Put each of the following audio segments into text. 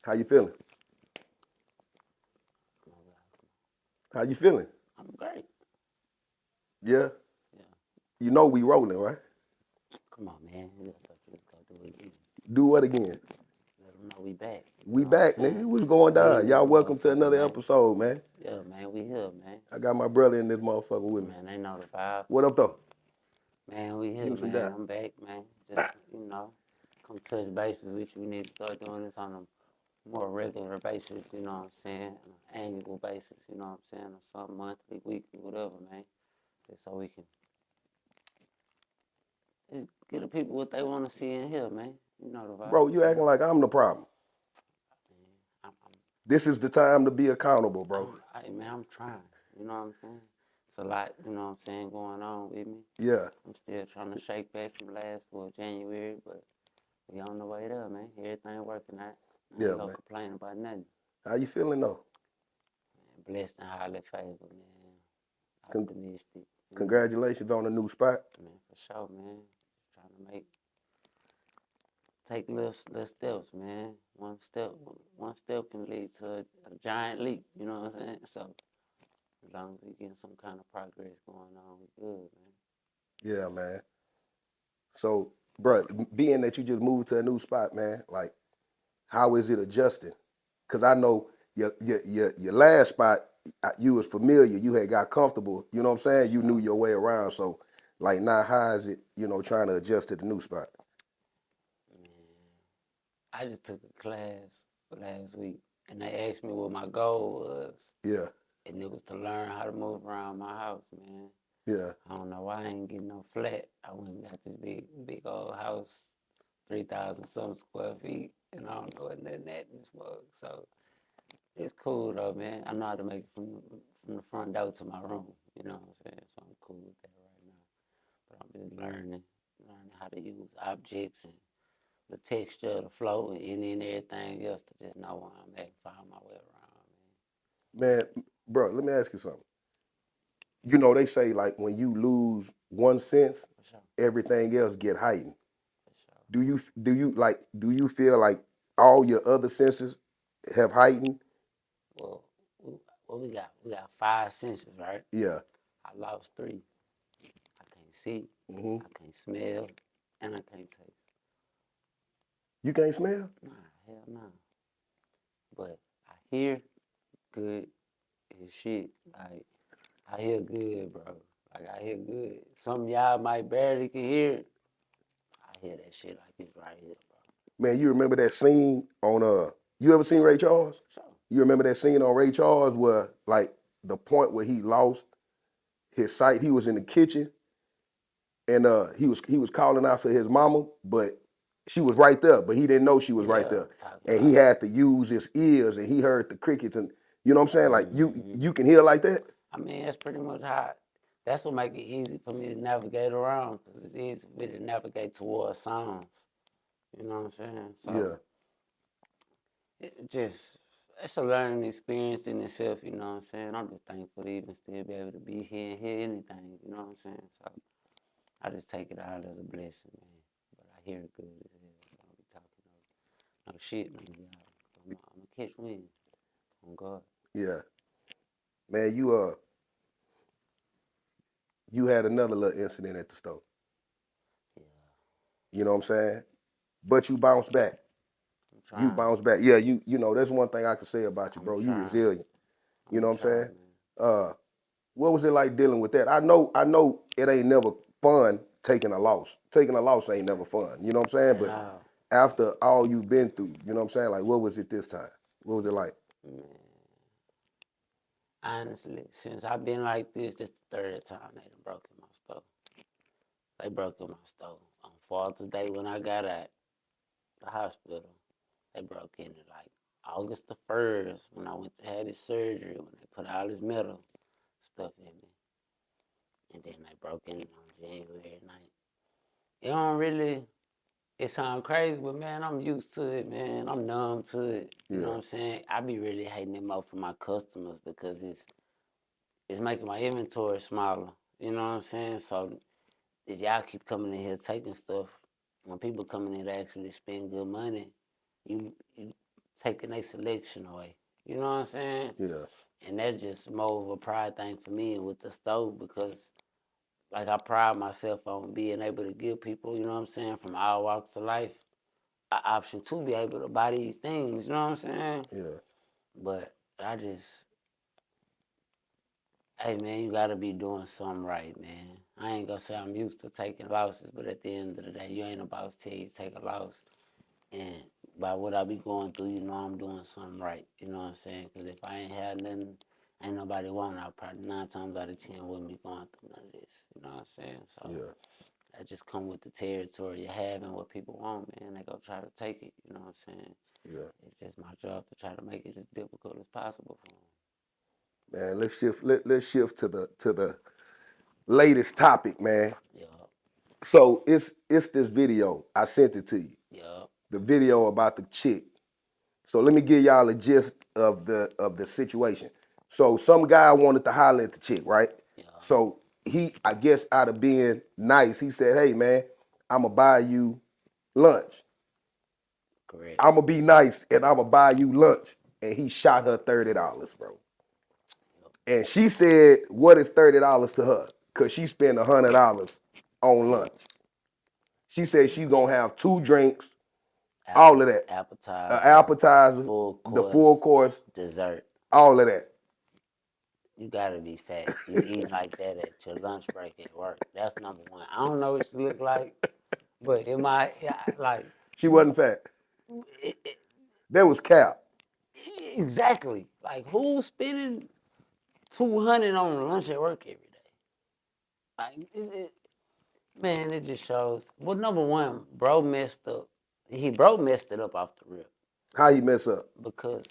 How you feeling? How you feeling? I'm great. Yeah. Yeah. You know we rolling, right? Come on, man. Let's go do it again. Do what again? Let them know we back. You We know what I'm back, nigga. saying? What's going We down? in this Y'all welcome to motherfucker, another man. episode, man. Yeah, man. We here, man. I got my brother in this motherfucker with me. Man, they know the vibe. What up, though? Man, we Give here, me some man. down. I'm back, man. Just, come touch bases with you. We need to start doing this on a more regular basis, you know what I'm saying? On an annual basis, you know what I'm saying? Or something monthly, weekly, whatever, man. Just so we can just get the people what they want to see in here, man. You know the vibe. Bro, you acting like I'm the problem. Man, I'm This is the time to be accountable, bro. I'm trying. You know what I'm saying? It's a lot, you know what I'm saying, going on with me. Yeah. I'm still trying to shake back from January, but we on the way there, man. Everything working out. I Yeah, ain't gonna man. complain about nothing. How you feeling, though? Man, blessed and highly favored, man. Con- Optimistic, Congratulations on the new spot. Man, for sure, man. Trying to take little steps, man. One step can lead to a giant leap. You know what I'm saying? So as long as we getting some kind of progress going on, we good, man. Yeah, man. So, bro, being that you just moved to a new spot, man, like, how is it adjusting? Because I know your last spot, you was familiar, you had got comfortable, you know what I'm saying? You knew your way around. So, like, now how is it, trying to adjust to the new spot? Man, I just took a class last week, and they asked me what my goal was, Yeah, and it was to learn how to move around my house, man. yeah, I don't know why I ain't getting no flat. I went and got this big old house, 3,000 some square feet, and I don't know what nothing that is for. So it's cool though, man. I know how to make it from the front door to my room. You know what I'm saying? So I'm cool with that right now. But I'm just learning how to use objects and the texture of the flow and everything else to just know where I'm at, find my way around, man, bro. Let me ask you something. They say like when you lose one sense, For sure, everything else get heightened. for sure. Do you feel like all your other senses have heightened? Well, what we got? We got five senses, right? Yeah. I lost three. I can't see, Hmm. I can't smell, and I can't taste. You can't smell? Nah, hell no. But I hear good as shit. Like I hear good, bro. Like I hear good. Some of y'all might barely can hear it. I hear that shit like it's right here, bro. Man, you remember that scene on you ever seen Ray Charles? Sure. You remember that scene on Ray Charles where like the point where he lost his sight, he was in the kitchen and he was calling out for his mama, but she was right there, but he didn't know she was right Yeah, there. talking And he about. had to use his ears and he heard the crickets and you know what I'm saying? Like you Mm-hmm. you can hear like that? I mean, that's pretty much how. That's what make it easy for me to navigate around, cause it's easy for me to navigate towards sounds. You know what I'm saying? So Yeah. it just it's a learning experience in itself. You know what I'm saying? I'm just thankful to even still be able to be here and hear anything. You know what I'm saying? So I just take it all as a blessing, man. But I hear it good as hell, so I'll be talking no shit, man. I'm gonna catch wind on God. Yeah. Man, you had another little incident at the store. Yeah, You know what I'm saying? But you bounced back. I'm You trying. bounced back. Yeah, that's one thing I can say about you, I'm bro. You trying. resilient. I'm You know gonna what I'm try, saying? man. Uh, what was it like dealing with that? I know it ain't never fun taking a loss. Taking a loss ain't never fun. You know what I'm saying? At But all. after all you've been through, you know what I'm saying? Like, what was it this time? What was it like? Man, honestly, since I've been like this the third time they done broke in my stove. They broke in my stove. On Father's Day when I got out the hospital, they broke in it like August the 1st when I went to have this surgery, when they put all this metal stuff in me. And then they broke in on January 9th. It don't really, it sound crazy, but man, I'm used to it, man. I'm numb to it. You know what Yeah. I'm saying? I be really hating it more for my customers because it's making my inventory smaller. You know what I'm saying? So if y'all keep coming in here taking stuff, when people coming in to actually spend good money, you taking their selection away. You know what I'm saying? Yeah. And that's just more of a pride thing for me with the stove because, like, I pride myself on being able to give people, you know what I'm saying, from all walks of life, an option to be able to buy these things. You know what I'm saying? Yeah. But I just, hey man, you gotta be doing something right, man. I ain't gonna say I'm used to taking losses, but at the end of the day, you ain't about to tell you to take a loss. And by what I be going through, you know I'm doing something right. You know what I'm saying? Because if I ain't had nothing, ain't nobody want, I probably 9 times out of 10 wouldn't be going through none of this. You know what I'm saying? So Yeah. that just come with the territory you have and what people want, man. They go try to take it. You know what I'm saying? Yeah. It's just my job to try to make it as difficult as possible for them. Man, let's shift. Let's shift to the latest topic, man. Yup, So it's this video. I sent it to you. yup, The video about the chick. So let me give y'all a gist of the situation. So some guy wanted to holler at the chick, right? yup. So he, I guess, out of being nice, he said, "Hey man, I'ma buy you lunch. Correct. I'ma be nice and I'ma buy you lunch." And he shot her $30, bro. Yup. And she said, "What is $30 to her? Cause she spent $100 on lunch." She said she's gonna have 2 drinks, all of that, an Appetizer, appetizer, full the full course, course, dessert. all of that. You gotta be fat. You eat like that at your lunch break at work. That's number one. I don't know what you look like, but in my like She wasn't fat. it, it, That was cap. exactly like who's spending 200 on lunch at work every day? Like man, it just shows. Well, number one, bro messed up. Bro messed it up off the rip How he mess up? because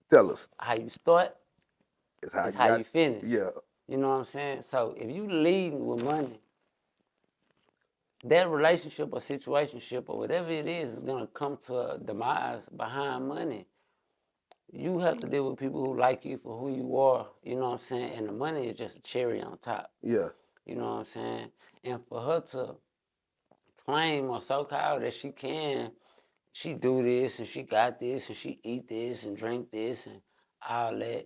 Tell us. how you start It's how is you how got. you finish. Yeah. You know what I'm saying? So if you leading with money, that relationship or situationship or whatever it is gonna come to a demise behind money. You have to deal with people who like you for who you are, you know what I'm saying? And the money is just a cherry on top. Yeah. You know what I'm saying? And for her to claim or so called that she do this and she got this and she eat this and drink this and all that.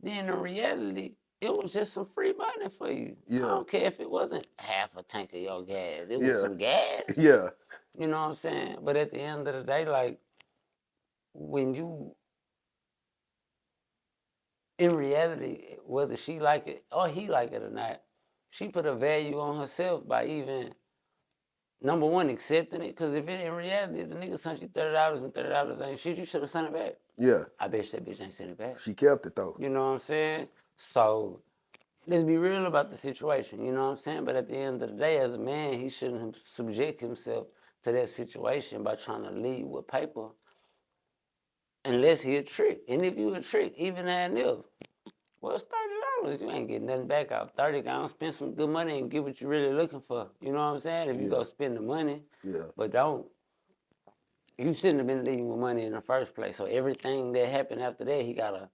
Then in reality, it was just some free money for you. I Yeah. don't care if it wasn't half a tank of your gas. It was Yeah. some gas. Yeah. You know what I'm saying? But at the end of the day, like when you in reality, whether she like it or he like it or not, she put a value on herself by even number one accepting it. Cause if it in reality, if the nigga sent you $30 and $30 ain't shit, you should have sent it back. Yeah. I bet you that bitch ain't sent it back. She kept it though. You know what I'm saying? So let's be real about the situation. You know what I'm saying? But at the end of the day, as a man, he shouldn't subject himself to that situation by trying to lead with paper unless he a trick. And if you a trick, even and if, well, it's $30. You ain't getting nothing back out. 30, go and spend some good money and get what you're really looking for. You know what I'm saying? If you Yeah. go spend the money, Yeah. but don't, you shouldn't have been leading with money in the first place. So everything that happened after that, He he got to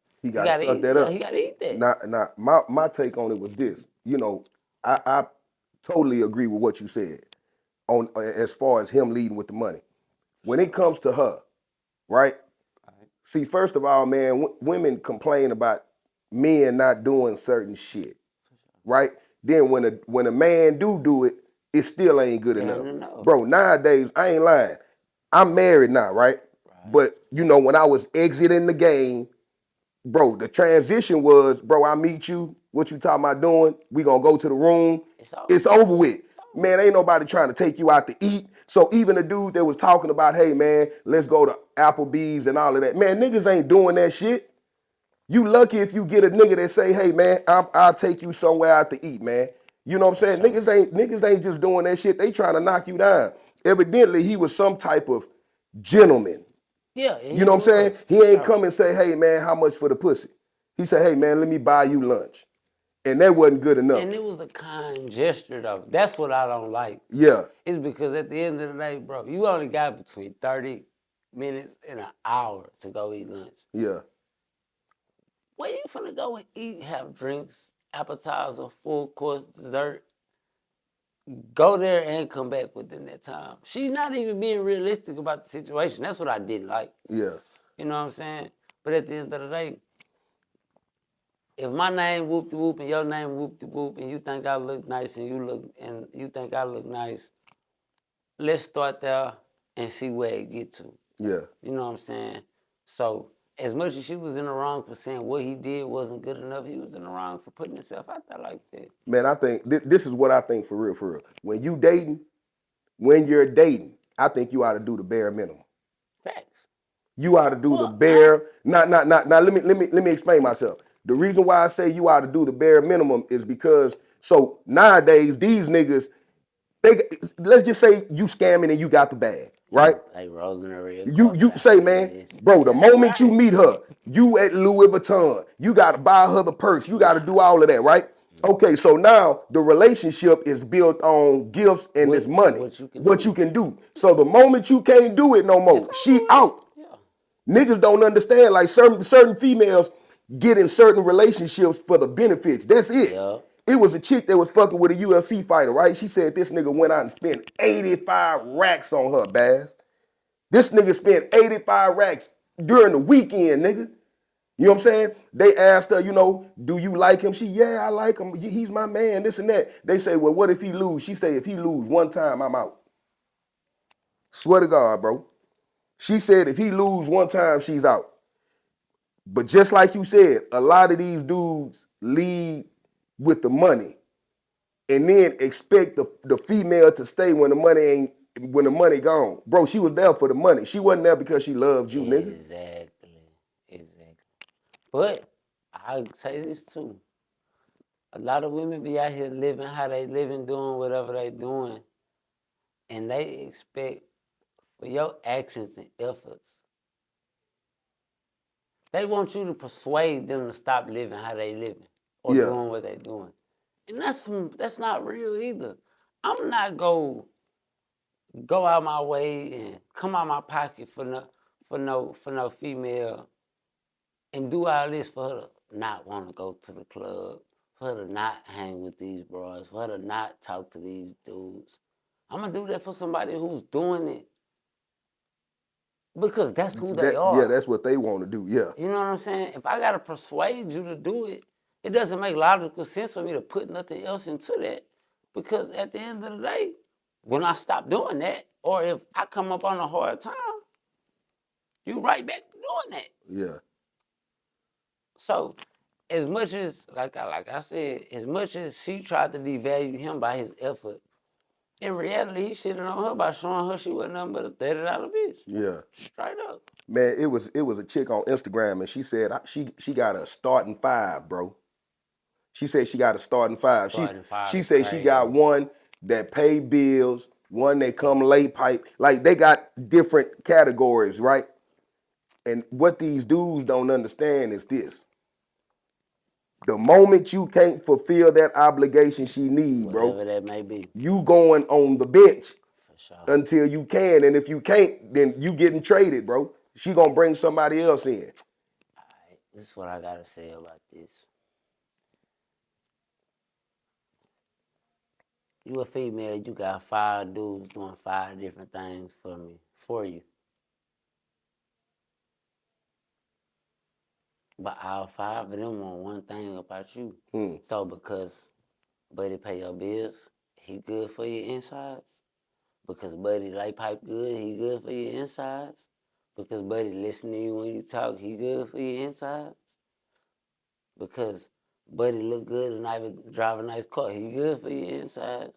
suck eat. that Yeah, up. he gotta eat that. Now, my take on it was this. You know, I totally agree with what you said on as far as him leading with the money. When it comes to her, right? Right. See, first of all, man, women complain about men not doing certain shit, right? Then when a man do it, it still ain't good It enough, ain't enough. bro. Nowadays, I ain't lying. I'm married now, right? Right. But you know, when I was exiting the game, bro, the transition was, bro, I meet you. What you talking about doing? We gonna go to the room. It's over. It's over with. It's over. Man, ain't nobody trying to take you out to eat. So even the dude that was talking about, hey man, let's go to Applebee's and all of that. Man, niggas ain't doing that shit. You lucky if you get a nigga that say, hey man, I'll take you somewhere out to eat, man. You know what I'm saying? Sure. Niggas ain't just doing that shit. They trying to knock you down. Evidently, he was some type of gentleman. Yeah, You he know what I'm saying? was. He For ain't sure. come and say, hey man, how much for the pussy? He said, hey man, let me buy you lunch. And that wasn't good enough. And it was a kind gesture though. That's what I don't like. Yeah. It's because at the end of the day, bro, you only got between 30 minutes and an hour to go eat lunch. Yeah. Where you finna go and eat, have drinks, appetizer, full course, dessert? Go there and come back within that time. She's not even being realistic about the situation. That's what I didn't like. Yeah. You know what I'm saying? But at the end of the day, if my name whoop de whoop and your name whoop de whoop and you think I look nice and you think I look nice, let's start there and see where it get to. Yeah. You know what I'm saying? So as much as she was in the wrong for saying what he did wasn't good enough, he was in the wrong for putting himself out there like that. Man, I think this is what I think for real, for real. When you're dating, I think you ought to do the bare minimum. Facts. You ought to do the Well, bare. Not. Now, let me explain myself. The reason why I say you ought to do the bare minimum is because so nowadays these niggas, they let's just say you scamming and you got the bag, right? They rolling the real You say, man, bro, the moment you meet her, you at Louis Vuitton, you gotta buy her the purse, you gotta do all of that, right? Okay, so now the relationship is built on gifts and this money. What you can do. So the moment you can't do it no more, she out. Yeah. Niggas don't understand. Like certain females get in certain relationships for the benefits. That's it. Yeah. It was a chick that was fucking with a UFC fighter, right? She said this nigga went out and spent 85 racks on her, Baz. This nigga spent 85 racks during the weekend, nigga. You know what I'm saying? They asked her, do you like him? She, yeah, I like him. He's my man, this and that. They say, well, what if he lose? She say, if he lose one time, I'm out. Swear to God, bro. She said if he lose one time, she's out. But just like you said, a lot of these dudes lead with the money and then expect the female to stay when the money gone. Bro, she was there for the money. She wasn't there because she loved you, nigga. Exactly. But I say this too. A lot of women be out here living how they living, doing whatever they doing, and they expect for your actions and efforts. They want you to persuade them to stop living how they living or doing what they doing. And that's not real either. I'm not go out my way and come out my pocket for no female and do all this for her to not want to go to the club, for her to not hang with these bros, for her to not talk to these dudes. I'm gonna do that for somebody who's doing it because that's who they are. Yeah, that's what they want to do, yeah. You know what I'm saying? If I gotta persuade you to do it, it doesn't make logical sense for me to put nothing else into that. Because at the end of the day, when I stop doing that, or if I come up on a hard time, you right back to doing that. Yeah. So, as much as, like I said, as much as she tried to devalue him by his effort, in reality, he shitted on her by showing her she wasn't nothing but a $30 bitch. Yeah. Straight up. Man, it was a chick on Instagram and she said she got a starting 5, bro. She said she got a starting 5. She said she got one that pay bills, one that come late pipe. Like they got different categories, right? And what these dudes don't understand is this. The moment you can't fulfill that obligation she need, bro, whatever that may be, you going on the bench for sure. Until you can. And if you can't, then you getting traded, bro. She gonna bring somebody else in. All right, this is what I gotta say about this. You a female, you got 5 dudes doing 5 different things for you. But all 5 of them want one thing about you. So because Buddy pay your bills, he good for your insides. Because Buddy lay pipe good, he good for your insides. Because Buddy listen to you when you talk, he good for your insides. Because Buddy look good and I drive a nice car, he good for your insides.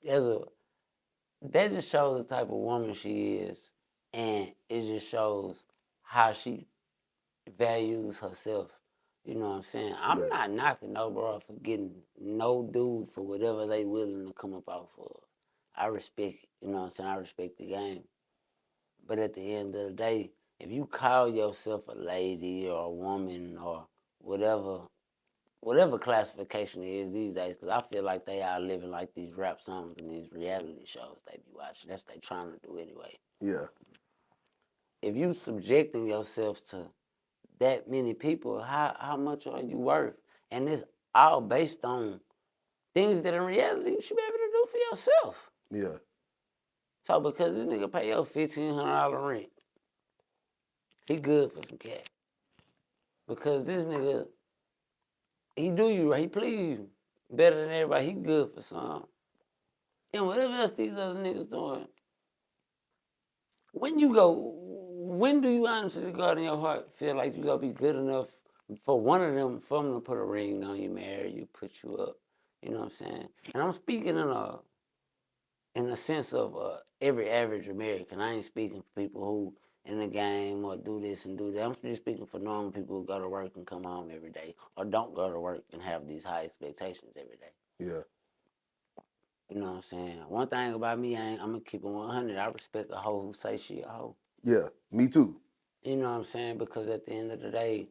That just shows the type of woman she is, and it just shows how she values herself. You know what I'm saying? I'm not knocking no bro for getting no dude for whatever they willing to come up out for. I respect, you know what I'm saying? I respect the game. But at the end of the day, if you call yourself a lady or a woman or whatever classification it is these days, because I feel like they are living like these rap songs and these reality shows they be watching. That's what they trying to do anyway. Yeah. If you subjecting yourself to that many people, how much are you worth? And it's all based on things that in reality you should be able to do for yourself. Yeah. So because this nigga pay your $1,500 rent, he good for some cat. Because this nigga, he do you right, he please you better than everybody. He good for some. And whatever else these other niggas doing, when do you honestly, God in your heart, feel like you gonna be good enough for one of them, for them to put a ring on you, marry you, put you up? You know what I'm saying? And I'm speaking in the sense of every average American. I ain't speaking for people who in the game or do this and do that. I'm just speaking for normal people who go to work and come home every day, or don't go to work and have these high expectations every day. Yeah. You know what I'm saying? One thing about me, I'm gonna keep it 100. I respect a hoe who say she a hoe. Yeah. Me too. You know what I'm saying? Because at the end of the day,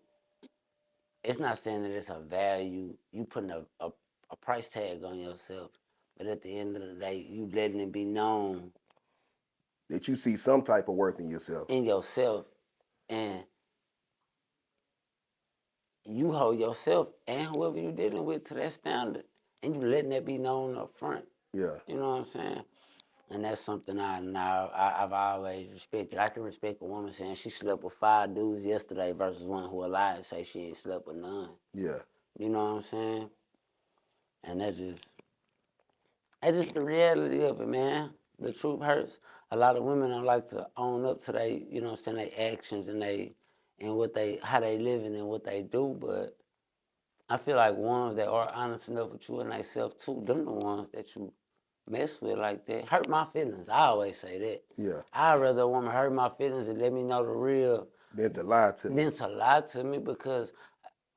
it's not saying that it's a value. You putting a price tag on yourself. But at the end of the day, you letting it be known That you see some type of worth in yourself. and you hold yourself and whoever you dealing with to that standard. And you letting that be known up front. Yeah. You know what I'm saying? And that's something I've always respected. I can respect a woman saying she slept with 5 dudes yesterday versus one who alive and say she ain't slept with none. Yeah. You know what I'm saying? And that's just the reality of it, man. The truth hurts. A lot of women don't like to own up to they, you know what I'm saying, their actions and how they living and what they do, but I feel like ones that are honest enough with you and themselves too, them the ones that you mess with like that. Hurt my feelings. I always say that. Yeah. I'd rather a woman hurt my feelings and let me know the real Then to lie to me. than to lie to me, because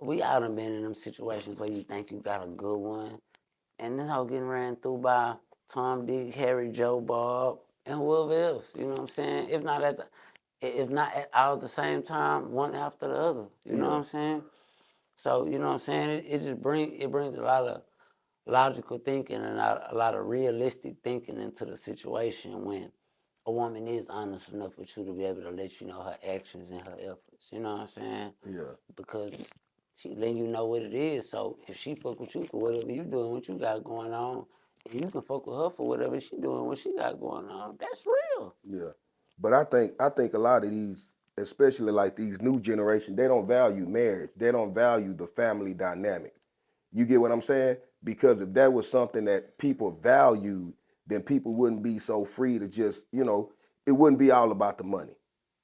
we all done been in them situations where you think you got a good one and this hoe getting ran through by Tom, Dick, Harry, Joe, Bob, and whoever else. You know what I'm saying? If not at all at the same time, one after the other. You know what I'm saying? So, you know what I'm saying? It brings a lot of logical thinking and a lot of realistic thinking into the situation when a woman is honest enough with you to be able to let you know her actions and her efforts. You know what I'm saying? Yeah. Because she letting you know what it is. So if she fuck with you for whatever you doing, what you got going on, and you can fuck with her for whatever she doing, what she got going on, that's real. Yeah. But I think a lot of these, especially like these new generation, they don't value marriage. They don't value the family dynamic. You get what I'm saying? Because if that was something that people valued, then people wouldn't be so free to just, it wouldn't be all about the money.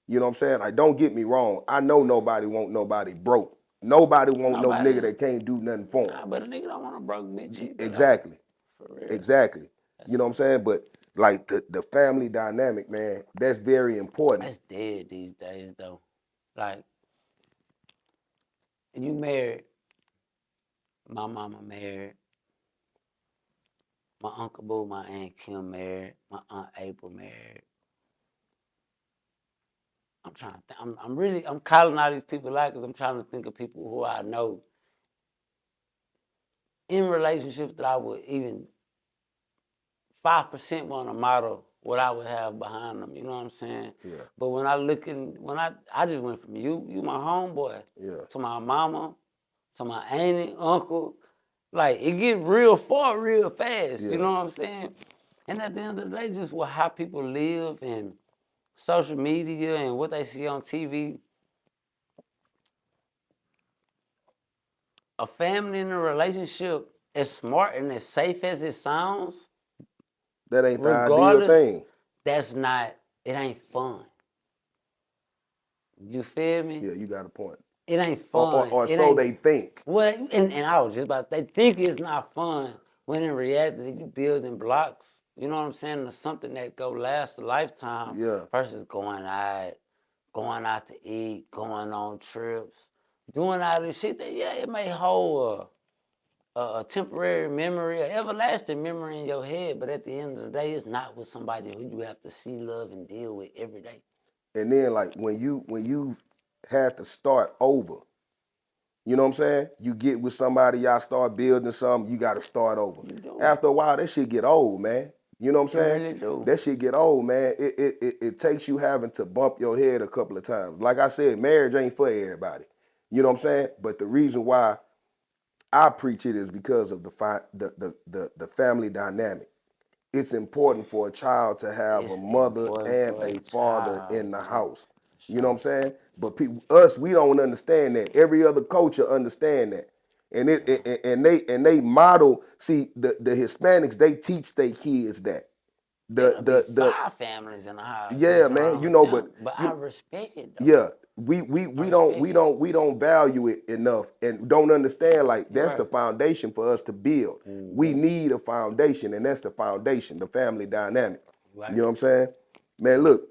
You know what I'm saying? Like, don't get me wrong. I know nobody want nobody broke. Nobody want no nigga Nobody, that can't do nothing for him. nah, but a nigga don't want a broke bitch either, though. Exactly. For real. Exactly. You know what I'm saying? But like the family dynamic, man, that's very important. That's dead these days, though. Like, you married, my mama married, my Uncle Boo, my Aunt Kim married, my Aunt April married. I'm trying to think. I'm calling all these people out because I'm trying to think of people who I know in relationships that I would even 5% want to model what I would have behind them. You know what I'm saying? Yeah. But when I just went from you my homeboy, Yeah. to my mama, to my auntie, uncle. Like, it get real far real fast. Yeah. You know what I'm saying? And at the end of the day, just how people live and social media and what they see on TV. A family in a relationship, as smart and as safe as it sounds, That ain't the ideal regardless, thing. it ain't fun. You feel me? Yeah, you got a point. It ain't Or, or, fun. or It so ain't, they think. well, and I was just about to say, they think it's not fun when in reality you building blocks, you know what I'm saying, to something that go last a lifetime Yeah. versus going out to eat, going on trips, doing all this shit that, yeah, it may hold a temporary memory, an everlasting memory in your head, but at the end of the day, it's not with somebody who you have to see, love, and deal with every day. And then like when you had to start over, you know what I'm saying? You get with somebody, y'all start building something, you gotta start over. You do. After a while, that shit get old, man. You know what I'm It saying? really do. That shit get old, man. It takes you having to bump your head a couple of times. Like I said, marriage ain't for everybody. You know what I'm saying? But the reason why I preach it is because of the family dynamic. It's important for a child to have a It's mother important and for a a father child in the house. You know what I'm saying? But us, we don't understand that. Every other culture understand that. And they model. See, the Hispanics, they teach their kids that. It'll be The 5 families in the house Yeah, messing man. around You with know, but them. But I you respect it though. yeah, I respect it. we don't value it enough and don't understand like You're that's the right. foundation for us to build. We need a foundation, and that's the foundation, the family dynamic. You Right. know what I'm saying? Man, look,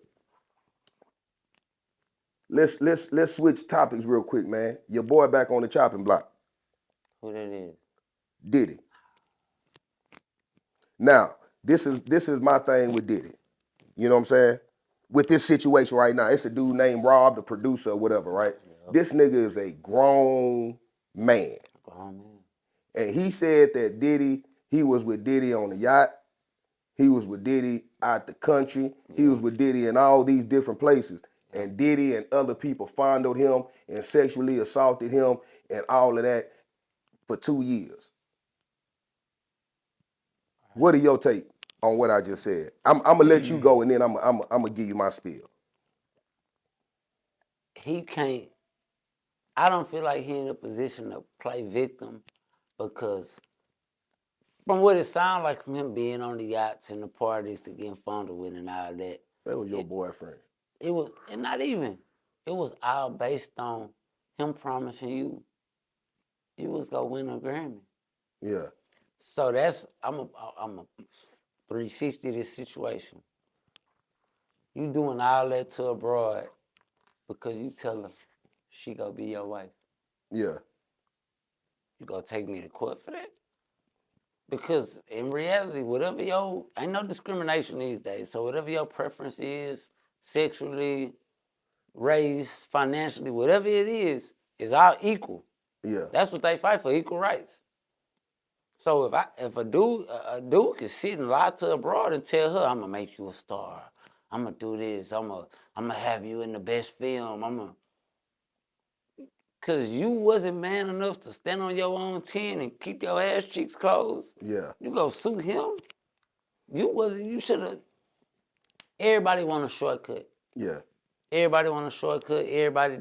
let's switch topics real quick, man. Your boy back on the chopping block, Who that is? Diddy. Now, this is my thing with Diddy. You know what I'm saying? With this situation right now, it's a dude named Rob, the producer or whatever, right? Yep. This nigga is a grown man. Grown man. And he said that Diddy, he was with Diddy on the yacht. He was with Diddy out the country. He was with Diddy in all these different places. And Diddy and other people fondled him and sexually assaulted him and all of that for 2 years. What are your take on what I just said? I'm gonna let you go and then I'm gonna give you my spiel. He can't. I don't feel like he in a position to play victim because from what it sounds like from him being on the yachts and the parties to getting fondled with and all that, That was your boyfriend. it was, and not even, it was all based on him promising you was gonna win a Grammy. Yeah, So that's I'm a 360 this situation. You doing all that to a broad because you tell her she gonna be your wife. yeah, You gonna take me to court for that? Because in reality, whatever your ain't no discrimination these days. So whatever your preference is, sexually, race, financially, whatever it is all equal. yeah, That's what they fight for, equal rights. So if a dude can sit and lie to a broad and tell her, I'm gonna make you a star, I'm gonna do this, I'm gonna have you in the best film, cause you wasn't man enough to stand on your own 10 and keep your ass cheeks closed. yeah, You go sue him. You should have. Everybody want a shortcut. yeah, Everybody want a shortcut.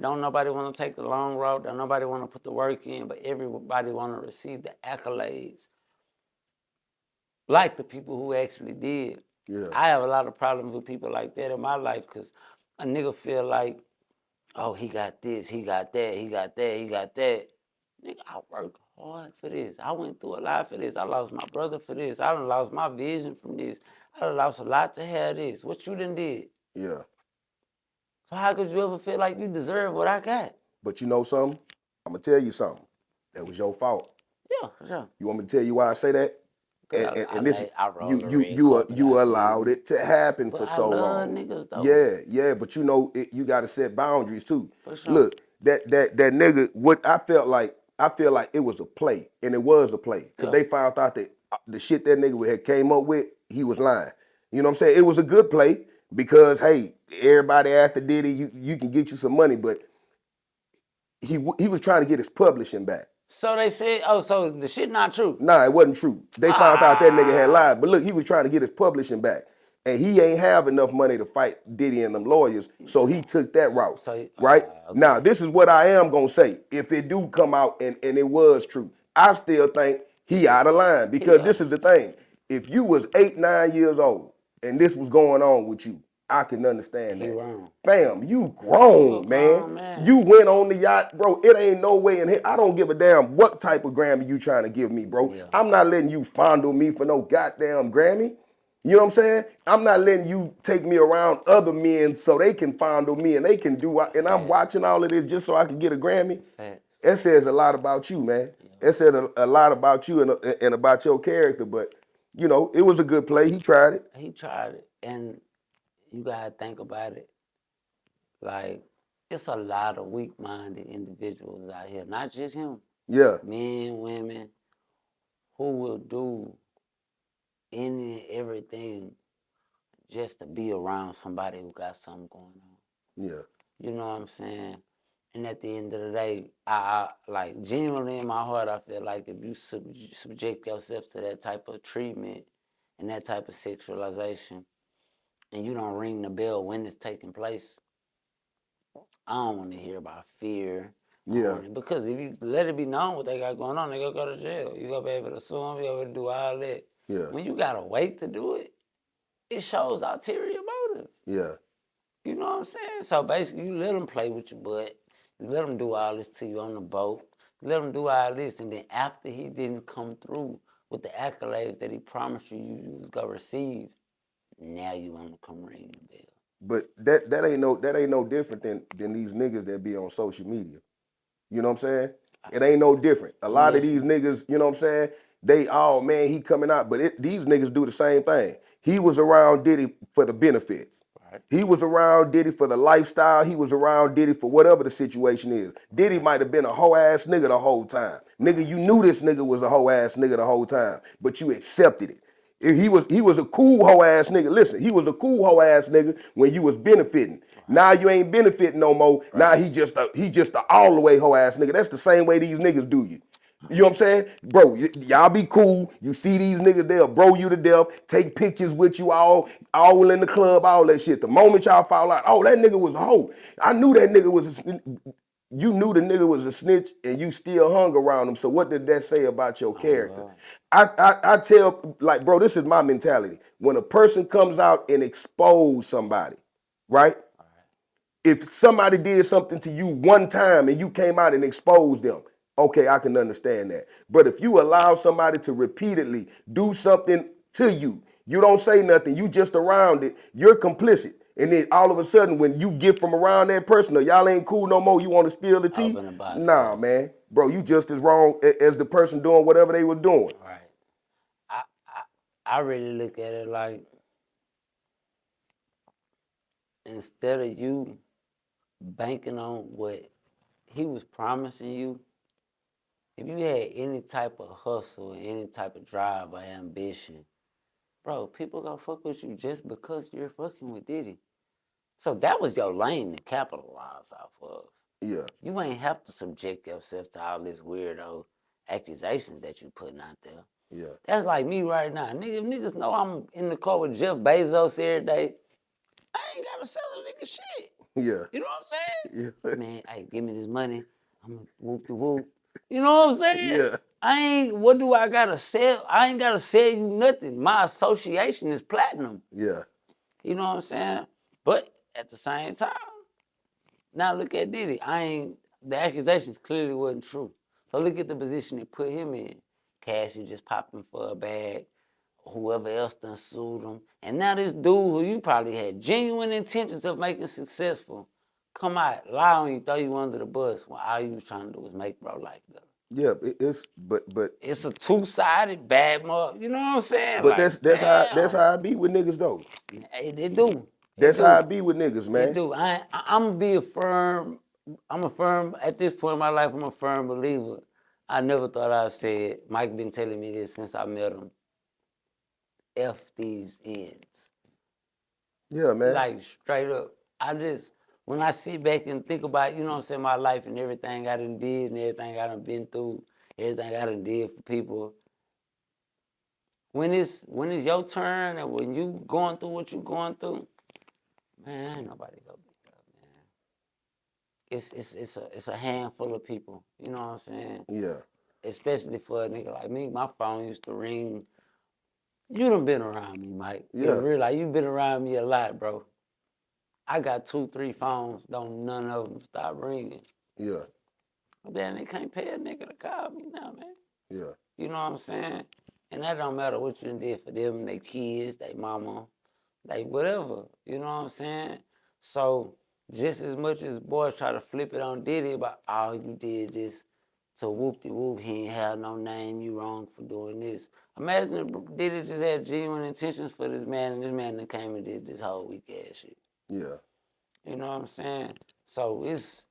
Don't nobody want to take the long route. Don't nobody want to put the work in, but everybody want to receive the accolades like the people who actually did. yeah, I have a lot of problems with people like that in my life because a nigga feel like, oh, he got this, he got that, he got that, he got that. Nigga, I work hard for this. I went through a lot for this. I lost my brother for this. I done lost my vision from this. I done lost a lot to have this. What you done did? yeah. So how could you ever feel like you deserve what I got? But you know something? I'm gonna tell you something. That was your fault. Yeah, for sure. You want me to tell you why I say that? Cause And listen, I rolled a red carpet you out for allowed you. it to happen But for I so love long. niggas though. Yeah, but you know you got to set boundaries too. For sure. Look, that nigga. What I feel like it was a play, and it was a play because Yeah. they found out that the shit that nigga had came up with, he was lying. You know what I'm saying? It was a good play because hey, everybody after Diddy, you can get you some money, but he was trying to get his publishing back. So they said, oh, so the shit not true. Nah, it wasn't true. They found out that nigga had lied. But look, he was trying to get his publishing back. And he ain't have enough money to fight Diddy and them lawyers, so he took that route. So, Right? okay. Now, this is what I am gonna say. If it do come out and it was true, I still think he out of line. Because this is the thing. If you was 8, 9 years old and this was going on with you, I can understand He that. wrong. Fam, you You a grown, grown man. man. You went on the yacht, bro. It ain't no way in here. I don't give a damn what type of Grammy you trying to give me, bro. Yeah. I'm not letting you fondle me for no goddamn Grammy. You know what I'm saying? I'm not letting you take me around other men so they can fondle me and they can do. And I'm watching all of this just so I can get a Grammy. Facts. It says a lot about you, man. It says a lot about you and about your character. But you know, it was a good play. He tried it. He tried it. And you gotta think about it. Like, it's a lot of weak-minded individuals out here, not just him. Yeah, Men, women, who will do any and everything just to be around somebody who got something going on. yeah, You know what I'm saying? And at the end of the day, I like genuinely in my heart, I feel like if you subject yourself to that type of treatment and that type of sexualization, and you don't ring the bell when it's taking place, I don't want to hear about fear. Yeah, Because if you let it be known what they got going on, they gonna go to jail. You gonna be able to sue them. You gonna be able to do all that. yeah, When you gotta wait to do it, it shows ulterior motive. yeah. You know what I'm saying? So basically, you let them play with your butt. You let them do all this to you on the boat. You let them do all this, and then after he didn't come through with the accolades that he promised you was gonna receive, now you want to come ring the bell. But that ain't no different than these niggas that be on social media. You know what I'm saying? It ain't no different. A I'm lot of these listening. niggas, you know what I'm saying? They, oh man, he coming out, but these niggas do the same thing. He was around Diddy for the benefits. Right. He was around Diddy for the lifestyle. He was around Diddy for whatever the situation is. Diddy might have been a hoe ass nigga the whole time. Nigga, you knew this nigga was a hoe ass nigga the whole time, but you accepted it. He was a cool hoe ass nigga. Listen, he was a cool hoe ass nigga when you was benefiting. Now you ain't benefiting no more. Now he just a all the way hoe ass nigga. That's the same way these niggas do you. You know what I'm saying? Bro, y'all be cool. You see these niggas, they'll bro you to death, take pictures with you all in the club, all that shit. The moment y'all fall out, oh, that nigga was a hoe. I knew that nigga was you knew the nigga was a snitch and you still hung around him. So what did that say about your Oh character? God. I tell, like, bro, this is my mentality. When a person comes out and expose somebody, right? If somebody did something to you one time and you came out and exposed them, okay, I can understand that. But if you allow somebody to repeatedly do something to you, you don't say nothing, you just around it, you're complicit. And then all of a sudden, when you get from around that person, or y'all ain't cool no more, you want to spill the tea? Open the box. Nah, man. Bro, you just as wrong as the person doing whatever they were doing. Right. I, I really look at it like instead of you banking on what he was promising you, if you had any type of hustle, any type of drive or ambition, bro, people gonna fuck with you just because you're fucking with Diddy. So that was your lane to capitalize off of. Yeah, You ain't have to subject yourself to all this weirdo accusations that you putting out there. yeah, That's like me right now. Niggas know I'm in the car with Jeff Bezos every day. I ain't gotta sell a nigga shit. yeah, You know what I'm saying? yeah, Man, hey, give me this money. I'm gonna whoop the whoop. You know what I'm saying? yeah, What do I gotta sell? I ain't gotta sell you nothing. My association is platinum. yeah, You know what I'm saying? But at the same time, now look at Diddy. The accusations clearly wasn't true. So look at the position it put him in. Cassie just popping for a bag. Whoever else done sued him. And now this dude who you probably had genuine intentions of making successful, come out, lie on you, throw you under the bus when all you was trying to do was make bro life better. yeah. But It's a two-sided bad mug. You know what I'm saying? but Like, that's damn. how I be with niggas though. It do. It That's how I do. be with niggas, It man. do. I'm gonna be I'm a firm, at this point in my life, I'm a firm believer. I never thought I'd say it. Mike been telling me this since I met him. F these ends. Yeah, man. Like straight up. When I sit back and think about, you know what I'm saying, my life and everything I done did and everything I done been through, everything I done did for people, when it's your turn and when you going through what you going through, man, ain't nobody gonna beat up, man. It's a handful of people, you know what I'm saying? Yeah, Especially for a nigga like me, my phone used to ring. You done been around me, Mike. In yeah, real life, you been around me a lot, bro. I got 2, 3 phones, don't none of them stop ringing. yeah, Then they can't pay a nigga to call me now, man. yeah, You know what I'm saying? And that don't matter what you done did for them, they kids, they mama, they whatever. You know what I'm saying? So just as much as boys try to flip it on Diddy about, oh, you did this to whoop-de-whoop, he ain't have no name, you wrong for doing this. Imagine if Diddy just had genuine intentions for this man, and this man done came and did this whole weak ass shit. yeah, You know what I'm saying? So it's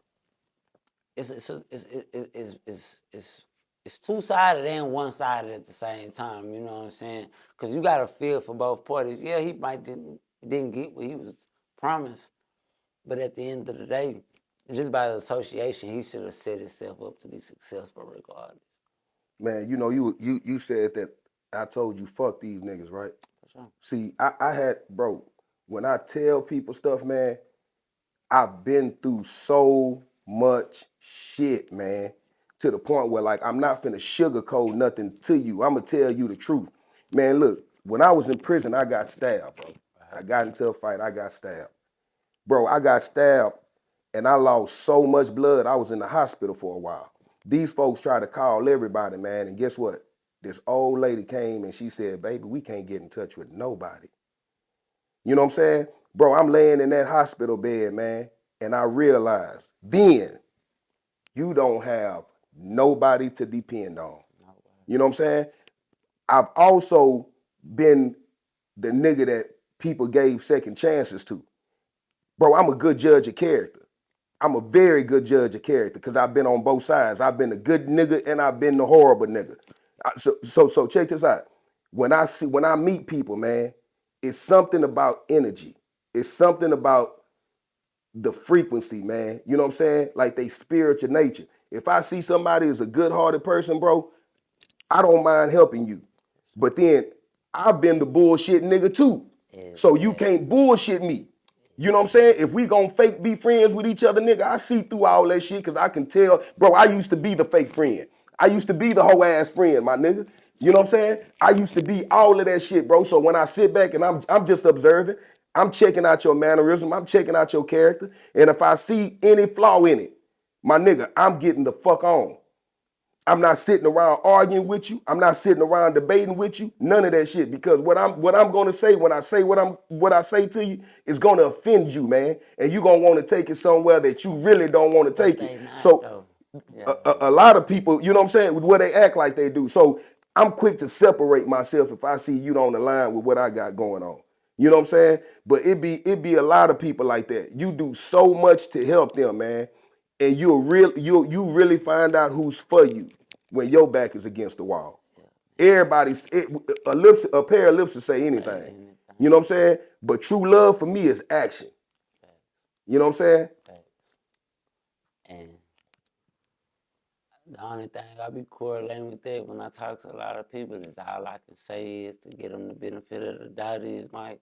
two-sided and one-sided at the same time. You know what I'm saying? Because you got to feel for both parties. Yeah, he might didn't get what he was promised, but at the end of the day, just by association, he should have set himself up to be successful regardless. man. You know, you said that I told you fuck these niggas, right? For sure. See, I had, bro. When I tell people stuff, man, I've been through so much shit, man, to the point where like I'm not finna sugarcoat nothing to you. I'm gonna tell you the truth. Man, look, when I was in prison, I got stabbed, bro. I got into a fight, I got stabbed. Bro, I got stabbed and I lost so much blood, I was in the hospital for a while. These folks tried to call everybody, man, and guess what? This old lady came and she said, baby, we can't get in touch with nobody. You know what I'm saying? Bro, I'm laying in that hospital bed, man, and I realized then you don't have nobody to depend on. You know what I'm saying? I've also been the nigga that people gave second chances to. Bro, I'm a good judge of character. I'm a very good judge of character because I've been on both sides. I've been a good nigga and I've been the horrible nigga. So check this out. When I meet people, man, it's something about energy. It's something about the frequency, man. You know what I'm saying? Like they spiritual nature. If I see somebody is a good-hearted person, bro, I don't mind helping you. But then I've been the bullshit nigga too. So you can't bullshit me. You know what I'm saying? If we gon' fake be friends with each other, nigga, I see through all that shit because I can tell. Bro, I used to be the fake friend. I used to be the whole ass friend, my nigga. You know what I'm saying? I used to be all of that shit, bro. So when I sit back and I'm just observing, I'm checking out your mannerism, I'm checking out your character. And if I see any flaw in it, my nigga, I'm getting the fuck on. I'm not sitting around arguing with you. I'm not sitting around debating with you. None of that shit. Because what I'm gonna say when I say what I say to you is gonna offend you, man. And you're gonna want to take it somewhere that you really don't want to take it. So a lot of people, you know what I'm saying, where they act like they do. So I'm quick to separate myself if I see you don't align with what I got going on. You know what I'm saying? But it be a lot of people like that. You do so much to help them, man. And you really find out who's for you when your back is against the wall. A pair of lips will say anything. You know what I'm saying? But true love for me is action. You know what I'm saying? And the only thing I be correlating with that when I talk to a lot of people is all I can say is to get them the benefit of the doubt is, Mike,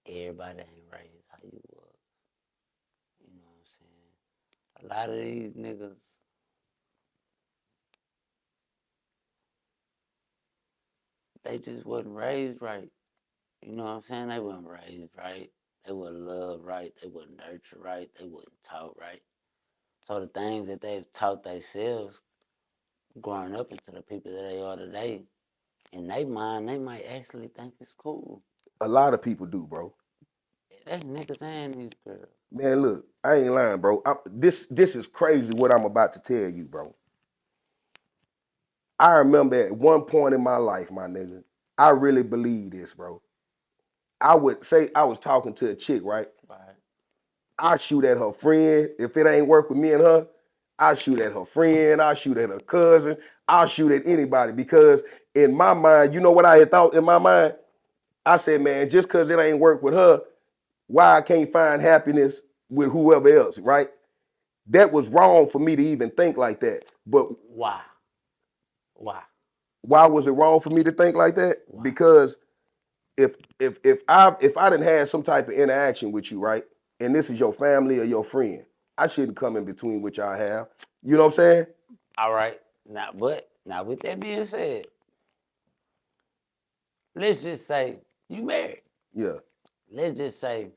everybody ain't raised how you was. You know what I'm saying? A lot of these niggas, they just wasn't raised right. You know what I'm saying? They wasn't raised right. They wasn't loved right. They wasn't nurtured right. They wasn't taught right. So the things that they've taught themselves growing up into the people that they are today, in their mind, they might actually think it's cool. A lot of people do, bro. That's niggas and these girls. Man, look, I ain't lying, bro. This is crazy what I'm about to tell you, bro. I remember at one point in my life, my nigga, I really believe this, bro. I would say I was talking to a chick, right? Right. I shoot at her friend. If it ain't work with me and her, I shoot at her friend. I shoot at her cousin. I'll shoot at anybody because in my mind, you know what I had thought in my mind? I said, man, just because it ain't work with her, why I can't find happiness with whoever else, right? That was wrong for me to even think like that. But why? Why was it wrong for me to think like that? Why? Because if I didn't have some type of interaction with you, right, and this is your family or your friend, I shouldn't come in between what y'all have. You know what I'm saying? All right. Now with that being said, let's just say you married. Yeah. Let's just say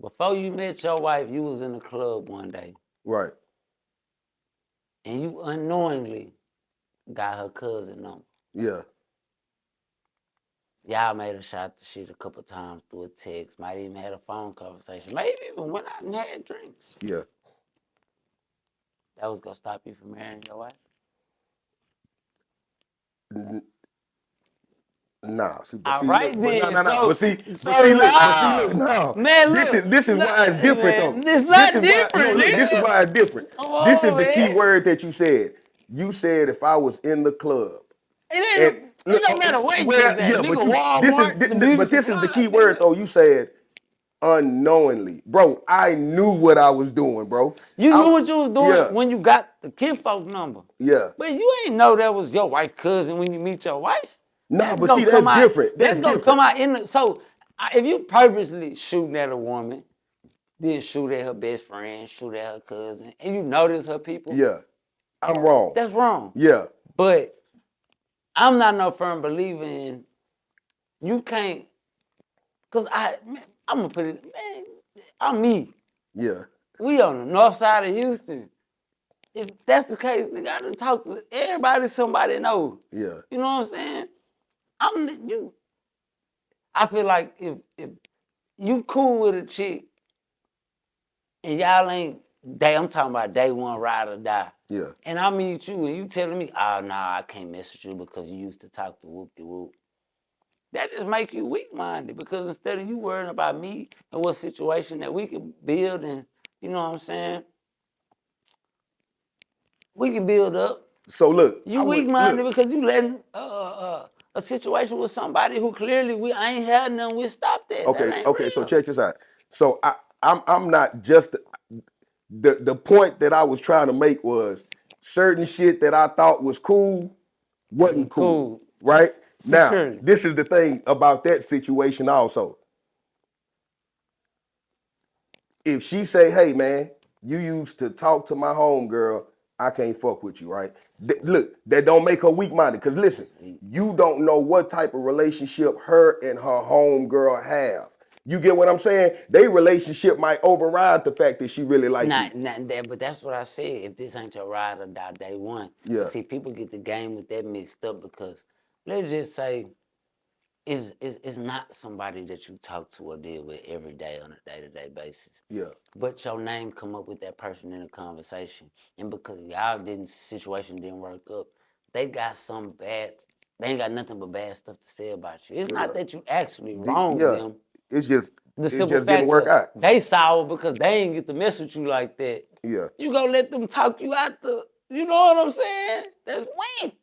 before you met your wife, you was in the club one day. Right. And you unknowingly got her cousin number. Yeah. Y'all made a shot to shit a couple times through a text. Might even had a phone conversation. Maybe even went out and had drinks. Yeah. That was gonna stop you from marrying your wife? Nah, all right then. No. But see, no. Man, look. This is why it's different though. It's not different. This is why it's different. Oh, this is the man. key word that you said. You said if I was in the club. It don't matter where you was at. Yeah, Nigga, Walmart, but this is the key word though. You said unknowingly. Bro, I knew what I was doing, bro. You knew what you was doing when you got the kinfolk number. Yeah. But you ain't know that was your wife's cousin when you meet your wife. No, but see, that's different. That's gonna come out in the, so if you purposely shooting at a woman then shoot at her best friend, shoot at her cousin, and you notice her people. Yeah, I'm wrong. That's wrong. Yeah, But I'm not no firm believer in you can't, cause I'm gonna put it, man, I'm me. yeah, We on the north side of Houston. If that's the case, nigga, I done talk to everybody somebody know. yeah, You know what I'm saying? I feel like if you cool with a chick and y'all ain't I'm talking about day one ride or die. yeah. And I meet you and you telling me, oh nah, I can't mess with you because you used to talk to whoop-de-whoop. That just makes you weak-minded because instead of you worrying about me and what situation that we can build and, you know what I'm saying, we can build up. So look, You weak-minded because you letting a situation with somebody who clearly I ain't had nothing with stop that. Okay, That ain't okay. real. So check this out. So I'm not just the point that I was trying to make was certain shit that I thought was cool wasn't cool, right? Now, Securely. this is the thing about that situation also. If she say, hey man, you used to talk to my homegirl, I can't fuck with you, right? Look, that don't make her weak-minded. Cause listen, you don't know what type of relationship her and her homegirl have. You get what I'm saying? They relationship might override the fact that she really like you. Not that, but that's what I said. If this ain't your ride or die day one. Yeah. But see, people get the game with that mixed up because let's just say it's not somebody that you talk to or deal with every day on a day-to-day basis. Yeah. But your name come up with that person in a conversation. And because y'all situation didn't work up, they got some bad, they ain't got nothing but bad stuff to say about you. It's not that you actually wronged them. It's just The it simple just didn't fact work of out. they sour because they ain't get to mess with you like that. Yeah. You gonna let them talk you out you know what I'm saying? That's weak.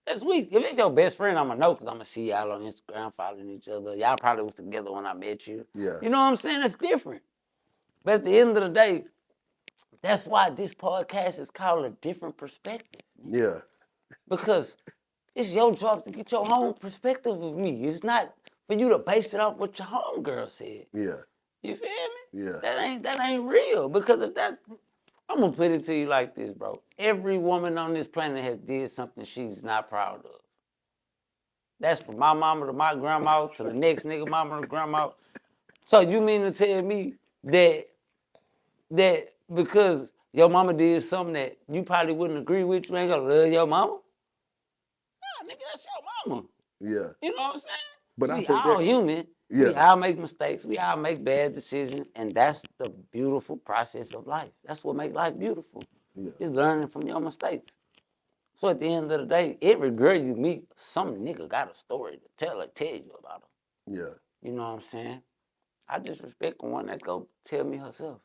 That's weak. If it's your best friend, I'ma know because I'ma see y'all on Instagram following each other. Y'all probably was together when I met you. Yeah. You know what I'm saying? That's different. But at the end of the day, that's why this podcast is called A Different Perspective. Yeah. Because it's your job to get your own perspective of me. It's not for you to base it off what your homegirl said. Yeah. You feel me? Yeah. That ain't real. Because if that, I'm gonna put it to you like this, bro. Every woman on this planet has did something she's not proud of. That's from my mama to my grandma to the next nigga mama to grandma. So you mean to tell me that because your mama did something that you probably wouldn't agree with, you ain't gonna love your mama? Nah, nigga, that's your mama. Yeah. You know what I'm saying? But I We think all that human. We all make mistakes. We all make bad decisions. And that's the beautiful process of life. That's what makes life beautiful. Yeah. Is learning from your mistakes. So at the end of the day, every girl you meet, some nigga got a story to tell you about her. Yeah. You know what I'm saying? I just respect the one that's go tell me herself.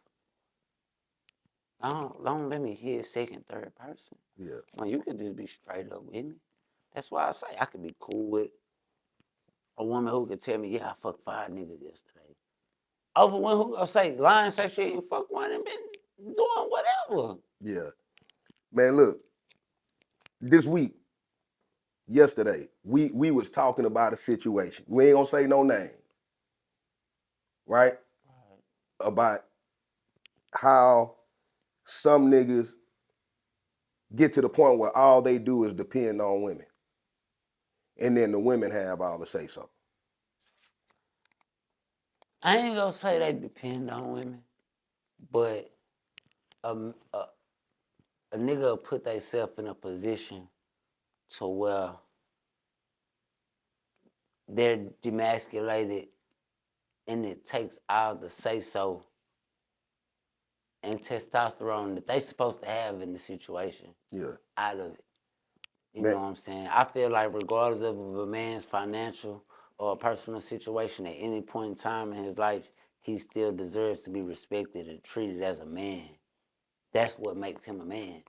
Don't let me hear second, third person. Yeah. When you can just be straight up with me. That's why I say I could be cool with a woman who could tell me, yeah, I fucked 5 niggas yesterday. Over one who lying, say she ain't fucked one and been doing whatever. Yeah. Man, look, this week, yesterday, we was talking about a situation. We ain't gonna say no name. Right? About how some niggas get to the point where all they do is depend on women. And then the women have all the say so. I ain't gonna say they depend on women, but a nigga will put themselves in a position to where they're demasculated and it takes all the say so and testosterone that they supposed to have in the situation out of it. You know what I'm saying? I feel like regardless of a man's financial or a personal situation at any point in time in his life, he still deserves to be respected and treated as a man. That's what makes him a man.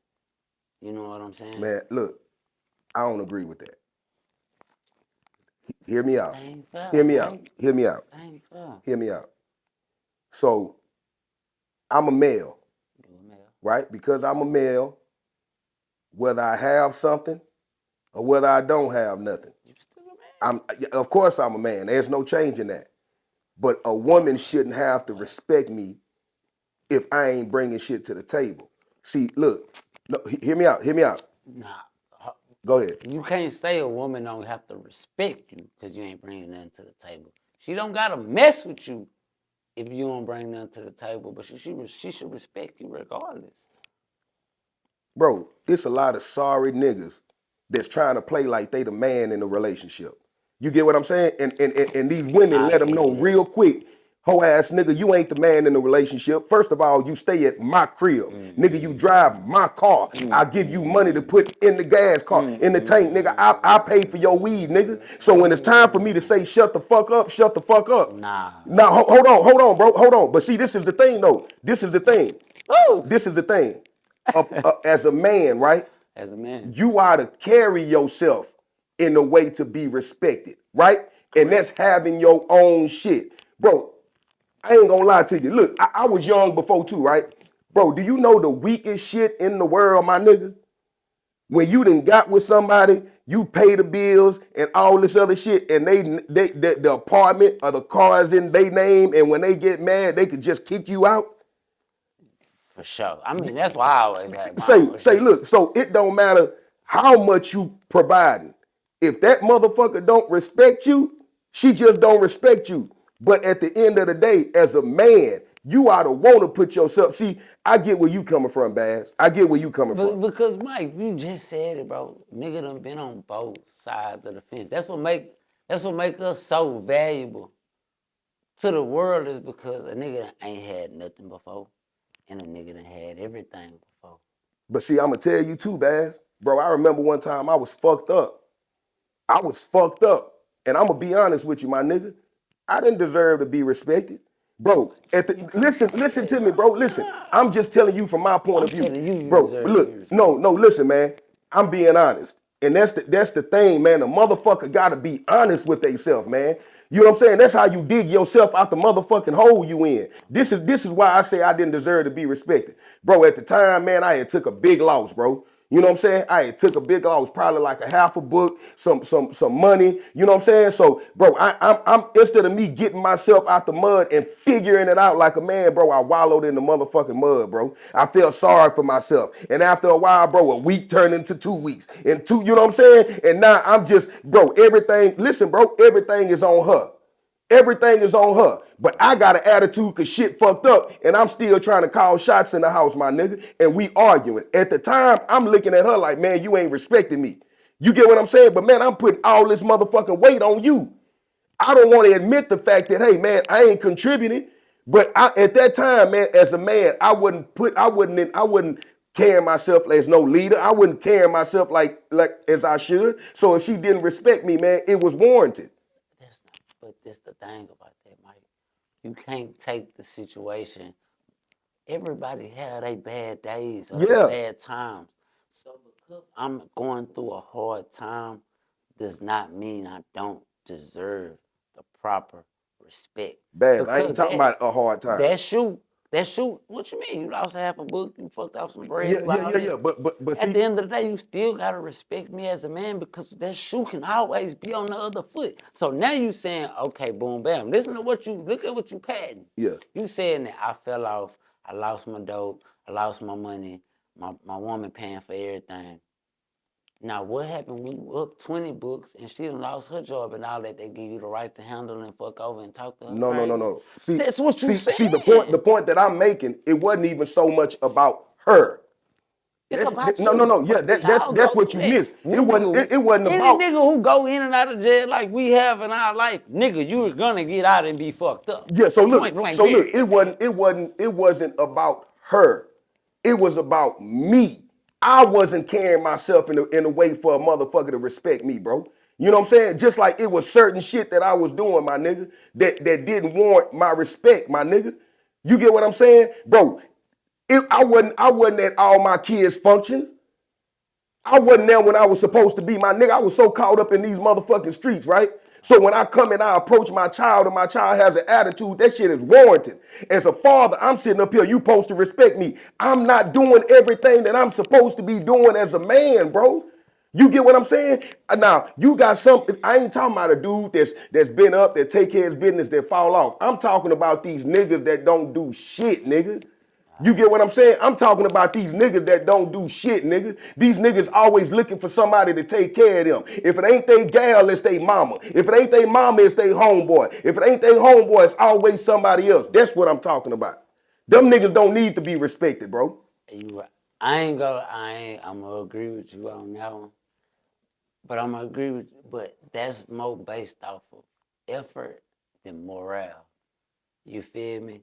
You know what I'm saying? Man, look, I don't agree with that. Hear me out. Hear me out. Hear me out. Hear me out. So I'm a male, right? Because I'm a male, whether I have something or whether I don't have nothing, of course I'm a man. There's no change in that. but a woman shouldn't have to respect me if I ain't bringing shit to the table. See, look, no, hear me out. Hear me out. Nah, Go ahead. you can't say a woman don't have to respect you because you ain't bringing nothing to the table. She don't gotta mess with you if you don't bring nothing to the table, but she should respect you regardless. Bro, it's a lot of sorry niggas that's trying to play like they the man in the relationship. You get what I'm saying? And these women I let them get know it. real quick, hoe ass nigga, you ain't the man in the relationship. First of all, you stay at my crib. Nigga, you drive my car. I give you money to put in the gas car, in the tank, nigga. I pay for your weed, nigga. So when it's time for me to say shut the fuck up, shut the fuck up. Nah. Now, hold on, bro. Hold on. But see, this is the thing, though. This is the thing. Woo! This is the thing. As a man, right? As a man. You are to carry yourself in a way to be respected, right? And that's having your own shit. Bro, I ain't gonna lie to you. Look, I was young before too, right? Bro, do you know the weakest shit in the world, my nigga? When you done got with somebody, you pay the bills and all this other shit, and the apartment or the car is in their name, and when they get mad, they could just kick you out. For sure. I mean, that's why I always had my own Say, shit. look, so it don't matter how much you providing. If that motherfucker don't respect you, she just don't respect you. But at the end of the day, as a man, you ought to want to put yourself. See, I get where you coming from, Baz. I get where you coming from. Because Mike, you just said it, bro. Nigga done been on both sides of the fence. That's what make us so valuable to the world, is because a nigga done ain't had nothing before, and a nigga done had everything before. But see, I'm gonna tell you too, Baz. Bro, I remember one time I was fucked up. I was fucked up. And I'm gonna be honest with you, my nigga. I didn't deserve to be respected. Bro, listen to me, bro. Listen, I'm just telling you from my point I'm of view. telling you, you Bro, deserve to be look, respected. no, listen, man. I'm being honest. And that's the thing, man. The motherfucker gotta be honest with theyself, man. You know what I'm saying? That's how you dig yourself out the motherfucking hole you in. This is why I say I didn't deserve to be respected. Bro, at the time, man, I had took a big loss, bro. You know what I'm saying? I had took a big loss, probably like a half a book, some money. You know what I'm saying? So, bro, I'm instead of me getting myself out the mud and figuring it out like a man, bro, I wallowed in the motherfucking mud, bro. I felt sorry for myself, and after a while, bro, a week turned into 2 weeks, and two, you know what I'm saying? And now I'm just, bro, everything. Listen, bro, everything is on her. Everything is on her. But I got an attitude because shit fucked up, and I'm still trying to call shots in the house, my nigga. And we arguing. At the time, I'm looking at her like, man, you ain't respecting me. You get what I'm saying? But man, I'm putting all this motherfucking weight on you. I don't want to admit the fact that, hey, man, I ain't contributing. But at that time, man, as a man, I wouldn't carry myself as no leader. I wouldn't carry myself like as I should. So if she didn't respect me, man, it was warranted. But that's the thing about that, Mike. You can't take the situation. Everybody had their bad days or their Yeah. bad times. So because I'm going through a hard time does not mean I don't deserve the proper respect. Bad. I ain't Because talking about a hard time. that shoot, what you mean? You lost half a book, you fucked off some bread, Yeah, you yeah, all yeah, that. yeah. But At see, the end of the day, you still gotta respect me as a man, because that shoe can always be on the other foot. So now you saying, okay, boom, bam. Look at what you padding. yeah. You saying that I fell off, I lost my dope, I lost my money, my woman paying for everything. Now what happened when you up 20 books and she done lost her job and all that? They give you the right to handle and fuck over and talk to her No, no, no, crazy? no. See, That's what you see saying. the point that I'm making, it wasn't even so much about her. It's about No, no, you. no. Yeah, But we that's all go what through you that. missed. It wasn't Any about. nigga who go in and out of jail like we have in our life, nigga, you're gonna get out and be fucked up. Yeah, Point blank, period. it wasn't about her. It was about me. I wasn't carrying myself in a way for a motherfucker to respect me, bro. You know what I'm saying? Just like it was certain shit that I was doing, my nigga, that didn't warrant my respect, my nigga. You get what I'm saying? Bro, I wasn't at all my kids' functions. I wasn't there when I was supposed to be, my nigga. I was so caught up in these motherfucking streets, right? So when I come and I approach my child and my child has an attitude, that shit is warranted. As a father, I'm sitting up here, you supposed to respect me. I'm not doing everything that I'm supposed to be doing as a man, bro. You get what I'm saying? Now, you got something. I ain't talking about a dude that's been up, that take care of his business, that fall off. I'm talking about these niggas that don't do shit, nigga. You get what I'm saying? I'm talking about these niggas that don't do shit, nigga. These niggas always looking for somebody to take care of them. If it ain't they gal, it's they mama. If it ain't they mama, it's they homeboy. If it ain't they homeboy, it's always somebody else. That's what I'm talking about. Them niggas don't need to be respected, bro. You right. I'm gonna agree with you on that one. But I'm gonna agree with you. But that's more based off of effort than morale. You feel me?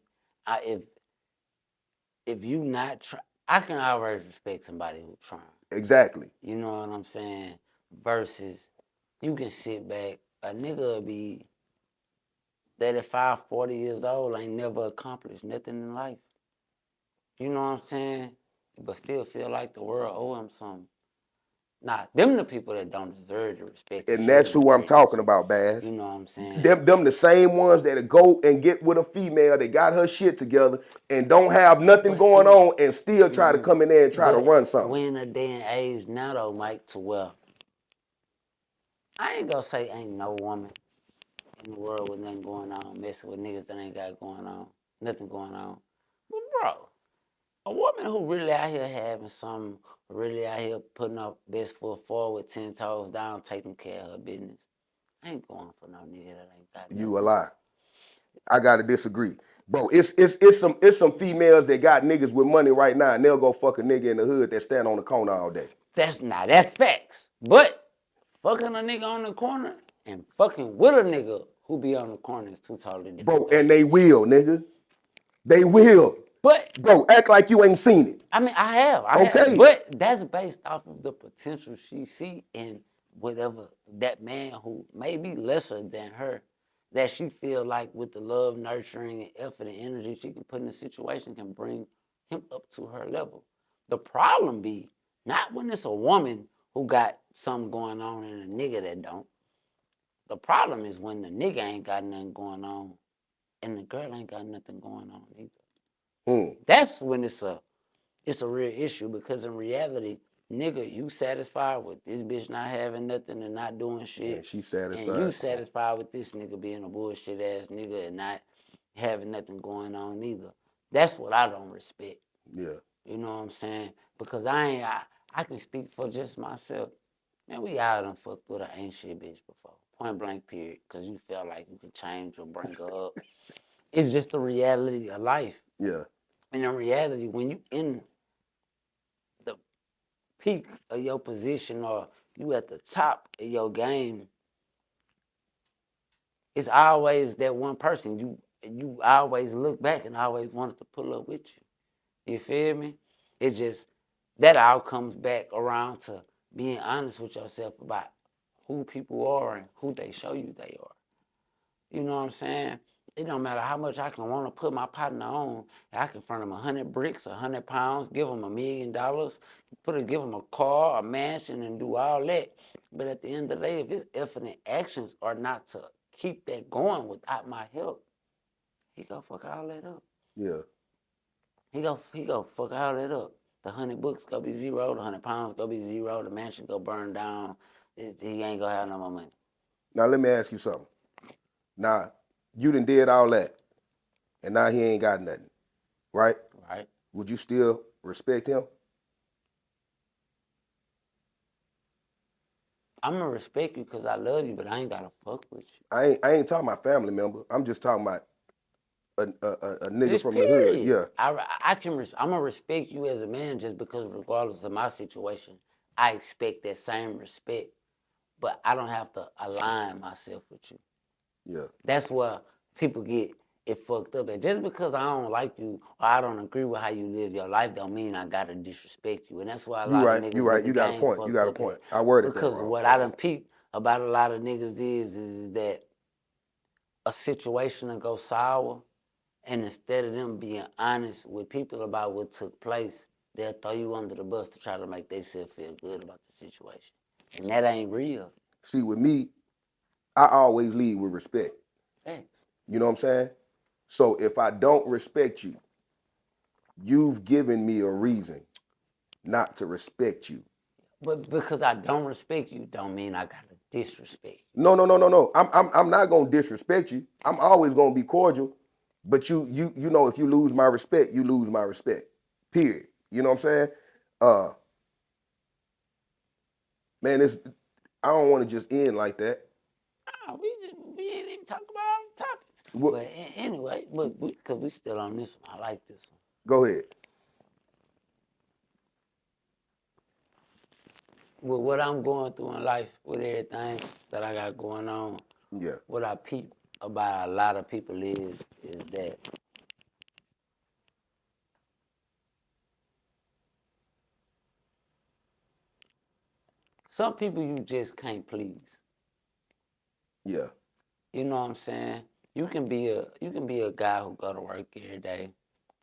If you not try, I can always respect somebody who's trying. Exactly. You know what I'm saying? Versus you can sit back. A nigga will be 35, 40 years old, ain't never accomplished nothing in life. You know what I'm saying? But still feel like the world owe him something. Nah, them the people that don't deserve the respect and And should that's be who I'm talking praised. about, Baz. You know what I'm saying? Them the same ones that go and get with a female that got her shit together and don't have nothing But going see, on and still try to come in there and try to but run something. we in a day and age now though, Mike, to where I ain't gonna say ain't no woman in the world with nothing going on, messing with niggas that ain't got going on, nothing going on. But bro, a woman who really out here having some, really out here putting up best foot forward, 10 toes down, taking care of her business, I ain't going for no nigga that ain't got You a nothing. lie. I gotta disagree. Bro, it's some females that got niggas with money right now and they'll go fuck a nigga in the hood that stand on the corner all day. That's facts. But fucking a nigga on the corner and fucking with a nigga who be on the corner is two totally different Bro, things. and they will, nigga. They will. But Bro, act like you ain't seen it. I mean, I have, Okay. but that's based off of the potential she see in whatever that man who may be lesser than her, that she feel like with the love, nurturing, and effort and energy she can put in the situation can bring him up to her level. The problem be not when it's a woman who got something going on and a nigga that don't. The problem is when the nigga ain't got nothing going on and the girl ain't got nothing going on either. That's when it's a real issue because in reality, nigga, you satisfied with this bitch not having nothing and not doing shit. And she And you satisfied. satisfied with this nigga being a bullshit ass nigga and not having nothing going on either. That's what I don't respect. Yeah. You know what I'm saying? Because I can speak for just myself. Man, we all done fucked with an ain't shit bitch before. Point blank period. Because you felt like you could change or bring her up. It's just the reality of life. Yeah. And in reality, when you in the peak of your position or you at the top of your game, it's always that one person. You always look back and always wanted to pull up with you. You feel me? It's just that all comes back around to being honest with yourself about who people are and who they show you they are. You know what I'm saying? It don't matter how much I can want to put my partner on. I can front him 100 bricks, 100 pounds, give him $1 million, give him a car, a mansion, and do all that. But at the end of the day, if his effort and actions are not to keep that going without my help, he gonna fuck all that up. Yeah. He gonna fuck all that up. The 100 books gonna be zero. The 100 pounds gonna be zero. The mansion gonna burn down. He ain't gonna have no more money. Now let me ask you something. Now, you done did all that, and now he ain't got nothing, right? Right? Would you still respect him? I'm gonna respect you because I love you, but I ain't gotta fuck with you. I ain't talking about family member. I'm just talking about a nigga Just from the hood. period. Yeah. I'm gonna respect you as a man just because regardless of my situation, I expect that same respect, but I don't have to align myself with you. Yeah. That's where people get it fucked up. And just because I don't like you or I don't agree with how you live your life don't mean I gotta disrespect you. And that's why a You lot of right. niggas You right. get the You got a game point. You fucked got a up point. at. I worded that Because wrong. what I done peeped about a lot of niggas is that a situation will go sour, and instead of them being honest with people about what took place, they'll throw you under the bus to try to make themselves feel good about the situation. And that ain't real. See, with me, I always lead with respect. Thanks. You know what I'm saying? So if I don't respect you, you've given me a reason not to respect you. But because I don't respect you, don't mean I gotta disrespect you. No. I'm not gonna disrespect you. I'm always gonna be cordial. But you know, if you lose my respect, you lose my respect. Period. You know what I'm saying? Uh, man, it's I don't want to just end like that. Nah, we ain't even talk about all the topics. What, But anyway, but because we still on this one, I like this one. go ahead. With what I'm going through in life, with everything that I got going on, Yeah. what I peep about a lot of people is that some people you just can't please. Yeah. You know what I'm saying? You can be a guy who go to work every day,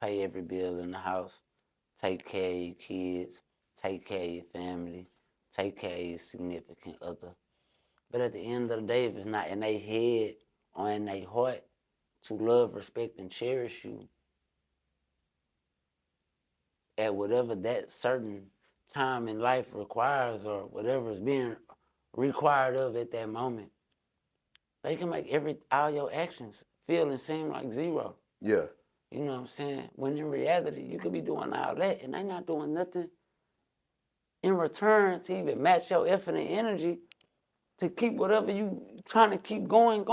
pay every bill in the house, take care of your kids, take care of your family, take care of your significant other. But at the end of the day, if it's not in their head or in their heart to love, respect, and cherish you at whatever that certain time in life requires or whatever is being required of at that moment, they can make all your actions feel and seem like zero. Yeah. You know what I'm saying? When in reality, you could be doing all that and they not doing nothing in return to even match your effort and energy to keep whatever you trying to keep going.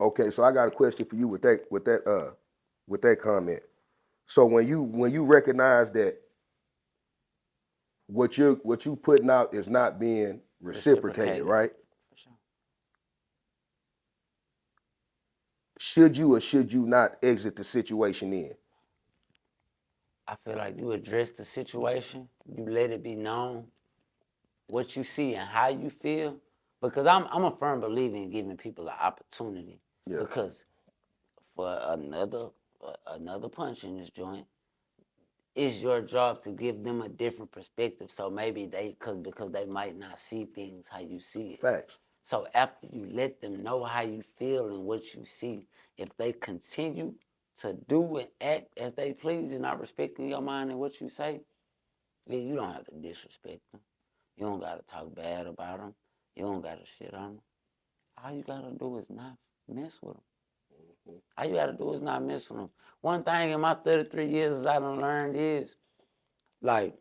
Okay, so I got a question for you with that comment. So when you recognize that what you putting out is not being reciprocated, Reciprocated. right? For sure. Should you or should you not exit the situation in? I feel like you address the situation, you let it be known what you see and how you feel. Because I'm a firm believer in giving people an opportunity. Yeah. Because for another punch in this joint, it's your job to give them a different perspective. So maybe because they might not see things how you see it. Facts. So after you let them know how you feel and what you see, if they continue to do and act as they please and not respecting your mind and what you say, then you don't have to disrespect them. You don't gotta talk bad about them. You don't gotta shit on them. All you gotta do is not mess with them. All you gotta do is not mess with them. One thing in my 33 years I done learned is, like,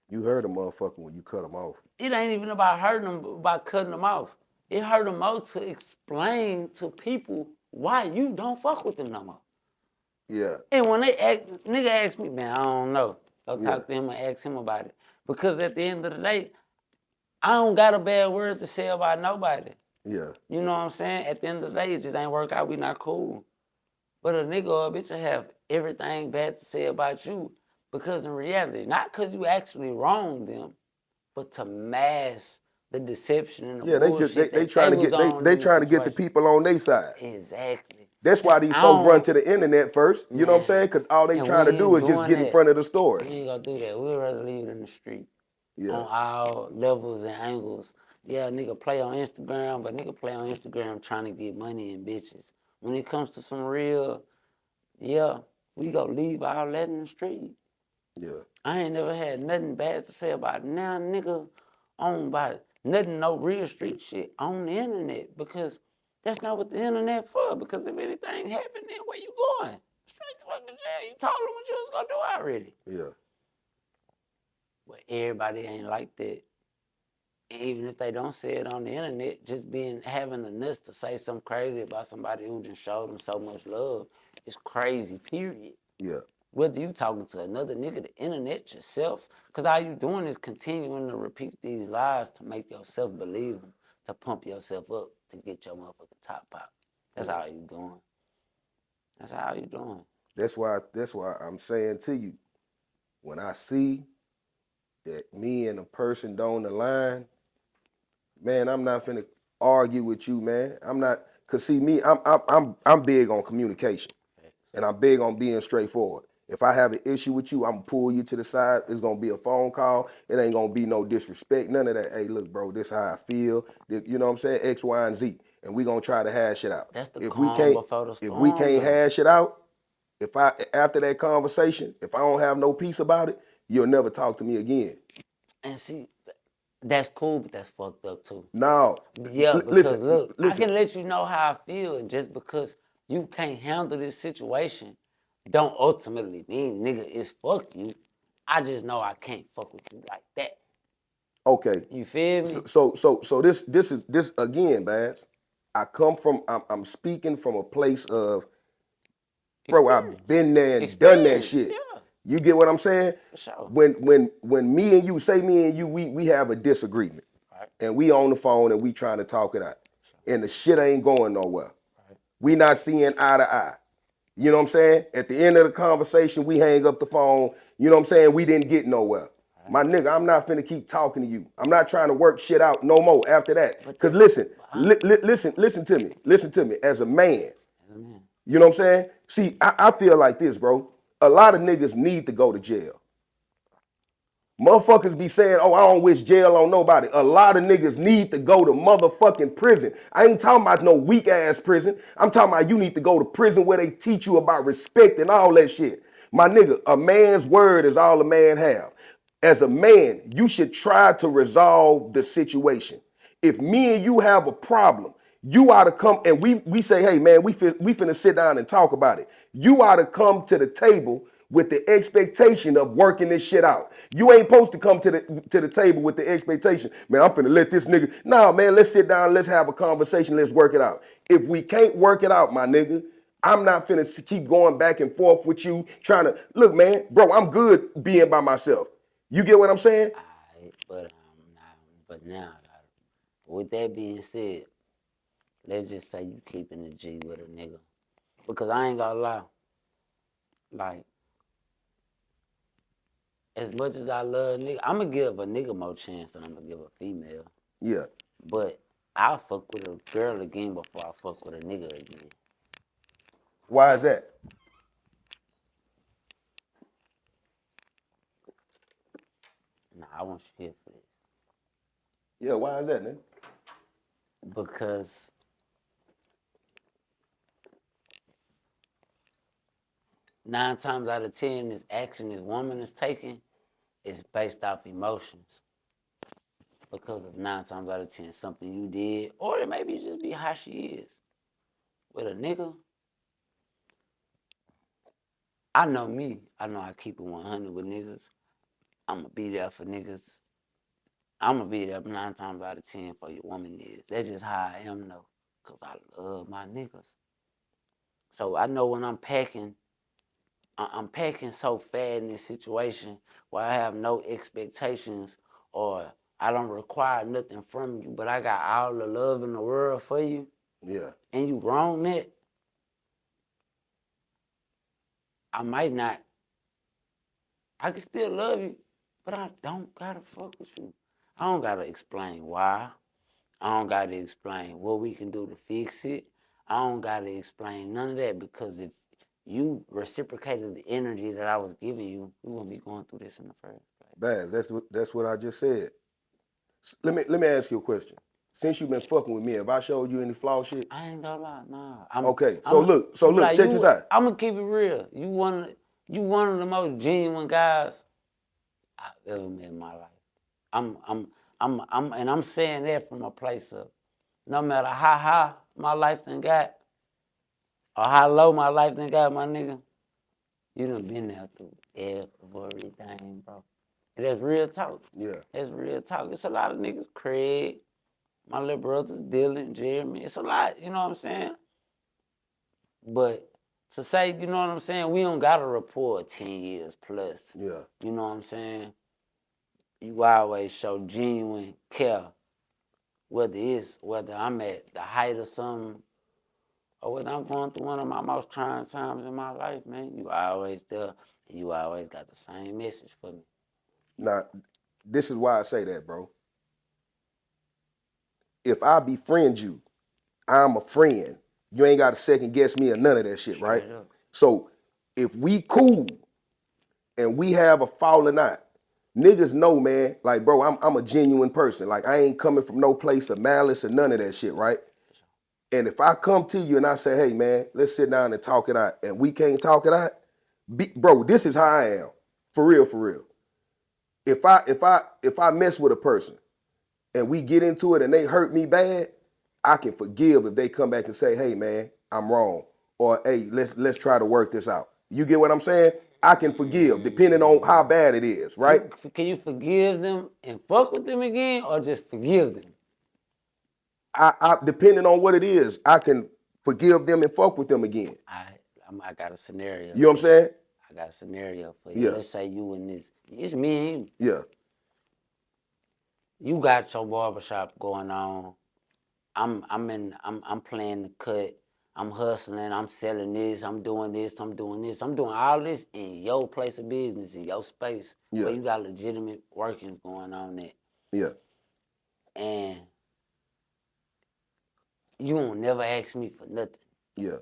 You heard a motherfucker when you cut them off. it ain't even about hurting them, but about cutting them off. It hurt them more to explain to people why you don't fuck with them no more. Yeah. And when nigga ask me, man, I don't know. Go Yeah. talk to him and ask him about it. Because at the end of the day, I don't got a bad word to say about nobody. Yeah. You know what I'm saying? At the end of the day, it just ain't work out. We not cool. But a nigga or a bitch will have everything bad to say about you because in reality, not because you actually wronged them, but to mask the deception and the Yeah, bullshit they that they trying to was get on they in the trying to get the situation. people on their side. Exactly. That's And why these I folks run don't, to the internet first. You know what I'm man, saying? Because all they and trying we to do ain't is just doing get in that. front of the We story. ain't gonna do that. We'd rather leave it in the street Yeah. on all levels and angles. Yeah, nigga play on Instagram, but nigga play on Instagram trying to get money and bitches. When it comes to some real, yeah, we gonna leave all that in the street. Yeah. I ain't never had nothing bad to say about now nigga on about nothing no real street shit on the internet because that's not what the internet for. Because if anything happened, then where you going? Straight to fucking jail. You told them what you was gonna do already. Yeah. But everybody ain't like that. And even if they don't say it on the internet, just having the nuts to say something crazy about somebody who just showed them so much love is crazy, period. Yeah. Whether you talking to another nigga, the internet, yourself, because all you doing is continuing to repeat these lies to make yourself believe them, to pump yourself up, to get your motherfucking top pop. That's all you doing. That's all you doing. That's why I'm saying to you, when I see that me and a person don't align, man, I'm not finna argue with you, man. I'm not, cause see me, I'm big on communication, and I'm big on being straightforward. If I have an issue with you, I'm gonna pull you to the side. It's gonna be a phone call. It ain't gonna be no disrespect, none of that. Hey, look, bro, this how I feel. You know what I'm saying? X, Y, and Z, and we gonna try to hash it out. That's the If we calm can't, before the if we storm, can't though. hash it out, if I after that conversation, if I don't have no peace about it, you'll never talk to me again. And see, that's cool, but that's fucked up too. Now, Yeah, because listen, look, I listen. can let you know how I feel, and just because you can't handle this situation, don't ultimately mean nigga it's fuck you. I just know I can't fuck with you like that. Okay. You feel me? So this again, Bass. I'm speaking from a place of, bro, I've Experience. been there and done that Experience, shit. yeah, You get what I'm saying? for sure. When me and you, say me and you, we have a disagreement. Right, And we on the phone and we trying to talk it out. sure. And the shit ain't going nowhere. Right. We not seeing eye to eye. You know what I'm saying? At the end of the conversation, we hang up the phone. You know what I'm saying? We didn't get nowhere. Right. My nigga, I'm not finna keep talking to you. I'm not trying to work shit out no more after that. But Cause that, listen, I, listen to me. Listen to me. As a man, man, you know what I'm saying? See, I feel like this, bro. A lot of niggas need to go to jail. Motherfuckers be saying, oh, I don't wish jail on nobody. A lot of niggas need to go to motherfucking prison. I ain't talking about no weak ass prison. I'm talking about you need to go to prison where they teach you about respect and all that shit. My nigga, a man's word is all a man have. As a man, you should try to resolve the situation. If me and you have a problem, you ought to come and we say, hey man, we finna sit down and talk about it. You ought to come to the table with the expectation of working this shit out. You ain't supposed to come to the table with the expectation, man, I'm finna let this nigga. Nah, man, let's sit down, let's have a conversation, let's work it out. If we can't work it out, my nigga, I'm not finna keep going back and forth with you trying to look, man, bro, I'm good being by myself. You get what I'm saying? but now, with that being said, let's just say you keeping the G with a nigga. Because I ain't gonna lie, like, as much as I love nigga, I'm gonna give a nigga more chance than I'm gonna give a female. Yeah. But I'll fuck with a girl again before I fuck with a nigga again. Why is that? Nah, I want you here for this. Yeah, why is that, nigga? Because 9 times out of 10, this action this woman is taking is based off emotions. Because of 9 times out of 10, something you did, or it maybe just be how she is. With a nigga, I know me. I know I keep it 100 with niggas. I'ma be there for niggas. I'ma be there 9 times out of 10 for your woman is. That's just how I am though. Cause I love my niggas. So I know when I'm packing so fat in this situation where I have no expectations or I don't require nothing from you, but I got all the love in the world for you, Yeah. and you wrong that, I might not. I can still love you, but I don't gotta fuck with you. I don't gotta explain why. I don't gotta explain what we can do to fix it. I don't gotta explain none of that because if you reciprocated the energy that I was giving you, we wouldn't be going through this in the first place. Bad. That's what I just said. Let me ask you a question. Since you've been fucking with me, have I showed you any flaw shit? I ain't gonna lie, nah. Okay, so I'm look, like check this you. out. I'm gonna keep it real. You one of the most genuine guys I've ever met in my life. And I'm saying that from a place of no matter how high my life done got or how low my life done got, my nigga, you done been there through everything, bro. And that's real talk. Yeah. That's real talk. It's a lot of niggas, Craig, my little brothers, Dylan, Jeremy. It's a lot, you know what I'm saying? But to say, you know what I'm saying, we don't got a rapport 10 years plus. Yeah. You know what I'm saying? You always show genuine care. Whether I'm at the height of something or whether I'm going through one of my most trying times in my life, man, you always there and you always got the same message for me. Now, this is why I say that, bro. If I befriend you, I'm a friend. You ain't got to second guess me or none of that shit, right? Straight up. So if we cool and we have a falling out, niggas know, man, like, bro, I'm a genuine person. Like, I ain't coming from no place of malice or none of that shit, right? And if I come to you and I say, hey, man, let's sit down and talk it out, and we can't talk it out, bro, this is how I am. For real, for real. if I mess with a person and we get into it and they hurt me bad, I can forgive if they come back and say, "Hey man, I'm wrong," or "Hey, let's try to work this out." You get what I'm saying? I can forgive depending on how bad it is, right? Can you forgive them and fuck with them again, or just forgive them? I depending on what it is, I can forgive them and fuck with them again. I got a scenario. You know what I'm saying? I got a scenario for you. Yeah. Let's say you and this, it's me and you. Yeah. You got your barbershop going on. I'm playing the cut. I'm hustling. I'm selling this. I'm doing this. I'm doing this. I'm doing all this in your place of business, in your space, Yeah. where you got legitimate workings going on there. Yeah. And you won't never ask me for nothing. Yeah.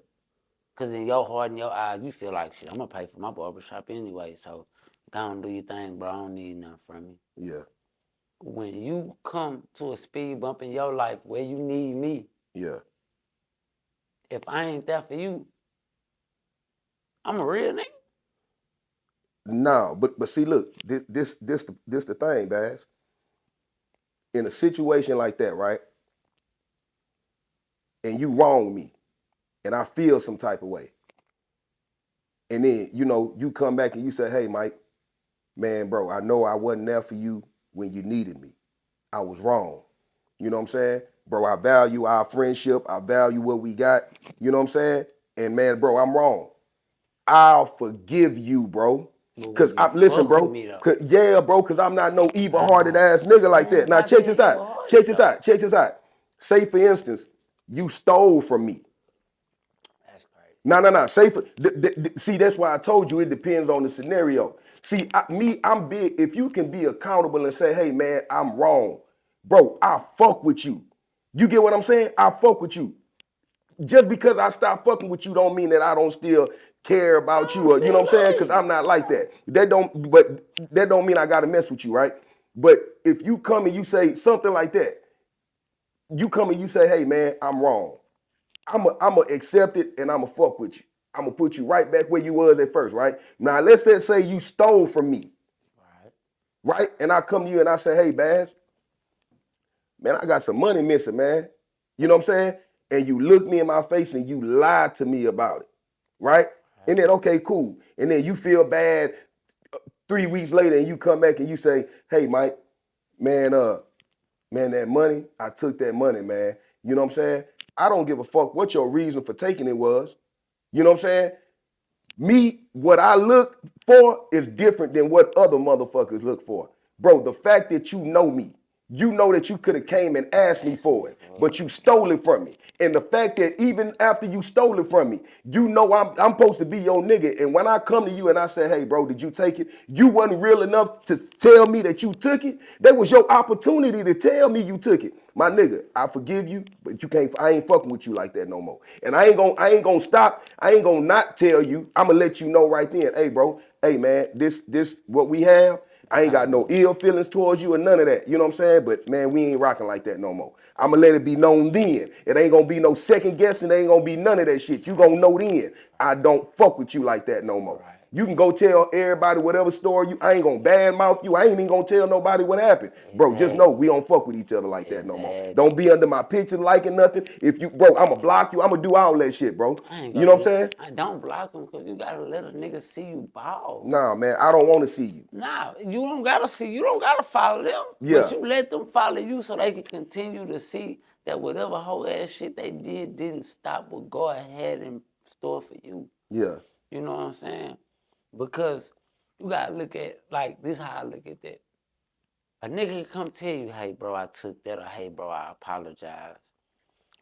Cause in your heart and your eyes, you feel like shit. I'm gonna pay for my barbershop anyway. So go and do your thing, bro. I don't need nothing from you. Yeah. When you come to a speed bump in your life where you need me, Yeah. if I ain't there for you, I'm a real nigga. No, but see, look, this the thing, Bass. In a situation like that, right? And you wrong me, and I feel some type of way, and then you come back and you say, "Hey, Mike, man, bro, I know I wasn't there for you when you needed me. I was wrong." You know what I'm saying? Bro, I value our friendship. I value what we got. You know what I'm saying? And man, bro, I'm wrong. I'll forgive you, bro. Cause listen, bro. Yeah, bro. Cause I'm not no evil-hearted ass nigga like that. Now check this out. Check this out. Check this out. Say for instance, you stole from me. That's crazy. No. Say for see. That's why I told you it depends on the scenario. See, I'm big. If you can be accountable and say, "Hey, man, I'm wrong," bro, I fuck with you. You get what I'm saying? I fuck with you. Just because I stop fucking with you don't mean that I don't still care about you, or you know what I'm saying? Because I'm not like that. But that don't mean I gotta mess with you, right? But if you come and you say something like that, you come and you say, "Hey man, I'm wrong." I'ma accept it and I'ma fuck with you. I'ma put you right back where you was at first, right? Now let's just say you stole from me, right? And I come to you and I say, "Hey, Baz, man, I got some money missing, man." You know what I'm saying? And you look me in my face and you lied to me about it, right? And then, okay, cool. And then you feel bad 3 weeks later and you come back and you say, "Hey, Mike, man, man, that money, I took that money, man." You know what I'm saying? I don't give a fuck what your reason for taking it was. You know what I'm saying? Me, what I look for is different than what other motherfuckers look for. Bro, the fact that you know me, you know that you could have came and asked me for it, but you stole it from me. And the fact that even after you stole it from me, you know I'm supposed to be your nigga. And when I come to you and I say, "Hey, bro, did you take it?" You wasn't real enough to tell me that you took it. That was your opportunity to tell me you took it. My nigga, I forgive you, but you can't. I ain't fucking with you like that no more. And I ain't gonna stop. I ain't gonna not tell you. I'm gonna let you know right then. Hey, bro. Hey, man. This what we have. I ain't got no ill feelings towards you or none of that. You know what I'm saying? But man, we ain't rocking like that no more. I'm gonna let it be known then. It ain't gonna be no second guessing. It ain't gonna be none of that shit. You gonna know then. I don't fuck with you like that no more. You can go tell everybody whatever story you. I ain't gonna badmouth you. I ain't even gonna tell nobody what happened, bro. Just know we don't fuck with each other like that no more. Don't be under my picture liking nothing. If you, bro, I'ma block you. I'ma do all that shit, bro. You know what I'm saying? I don't block them because you gotta let a nigga see you ball. Nah, man, I don't want to see you. Nah, you don't gotta see. You don't gotta follow them. Yeah. But you let them follow you so they can continue to see that whatever whole ass shit they didn't stop what God had in store for you. Yeah. You know what I'm saying? Because you gotta look at, like, this how I look at that. A nigga can come tell you, "Hey bro, I took that," or "Hey bro, I apologize."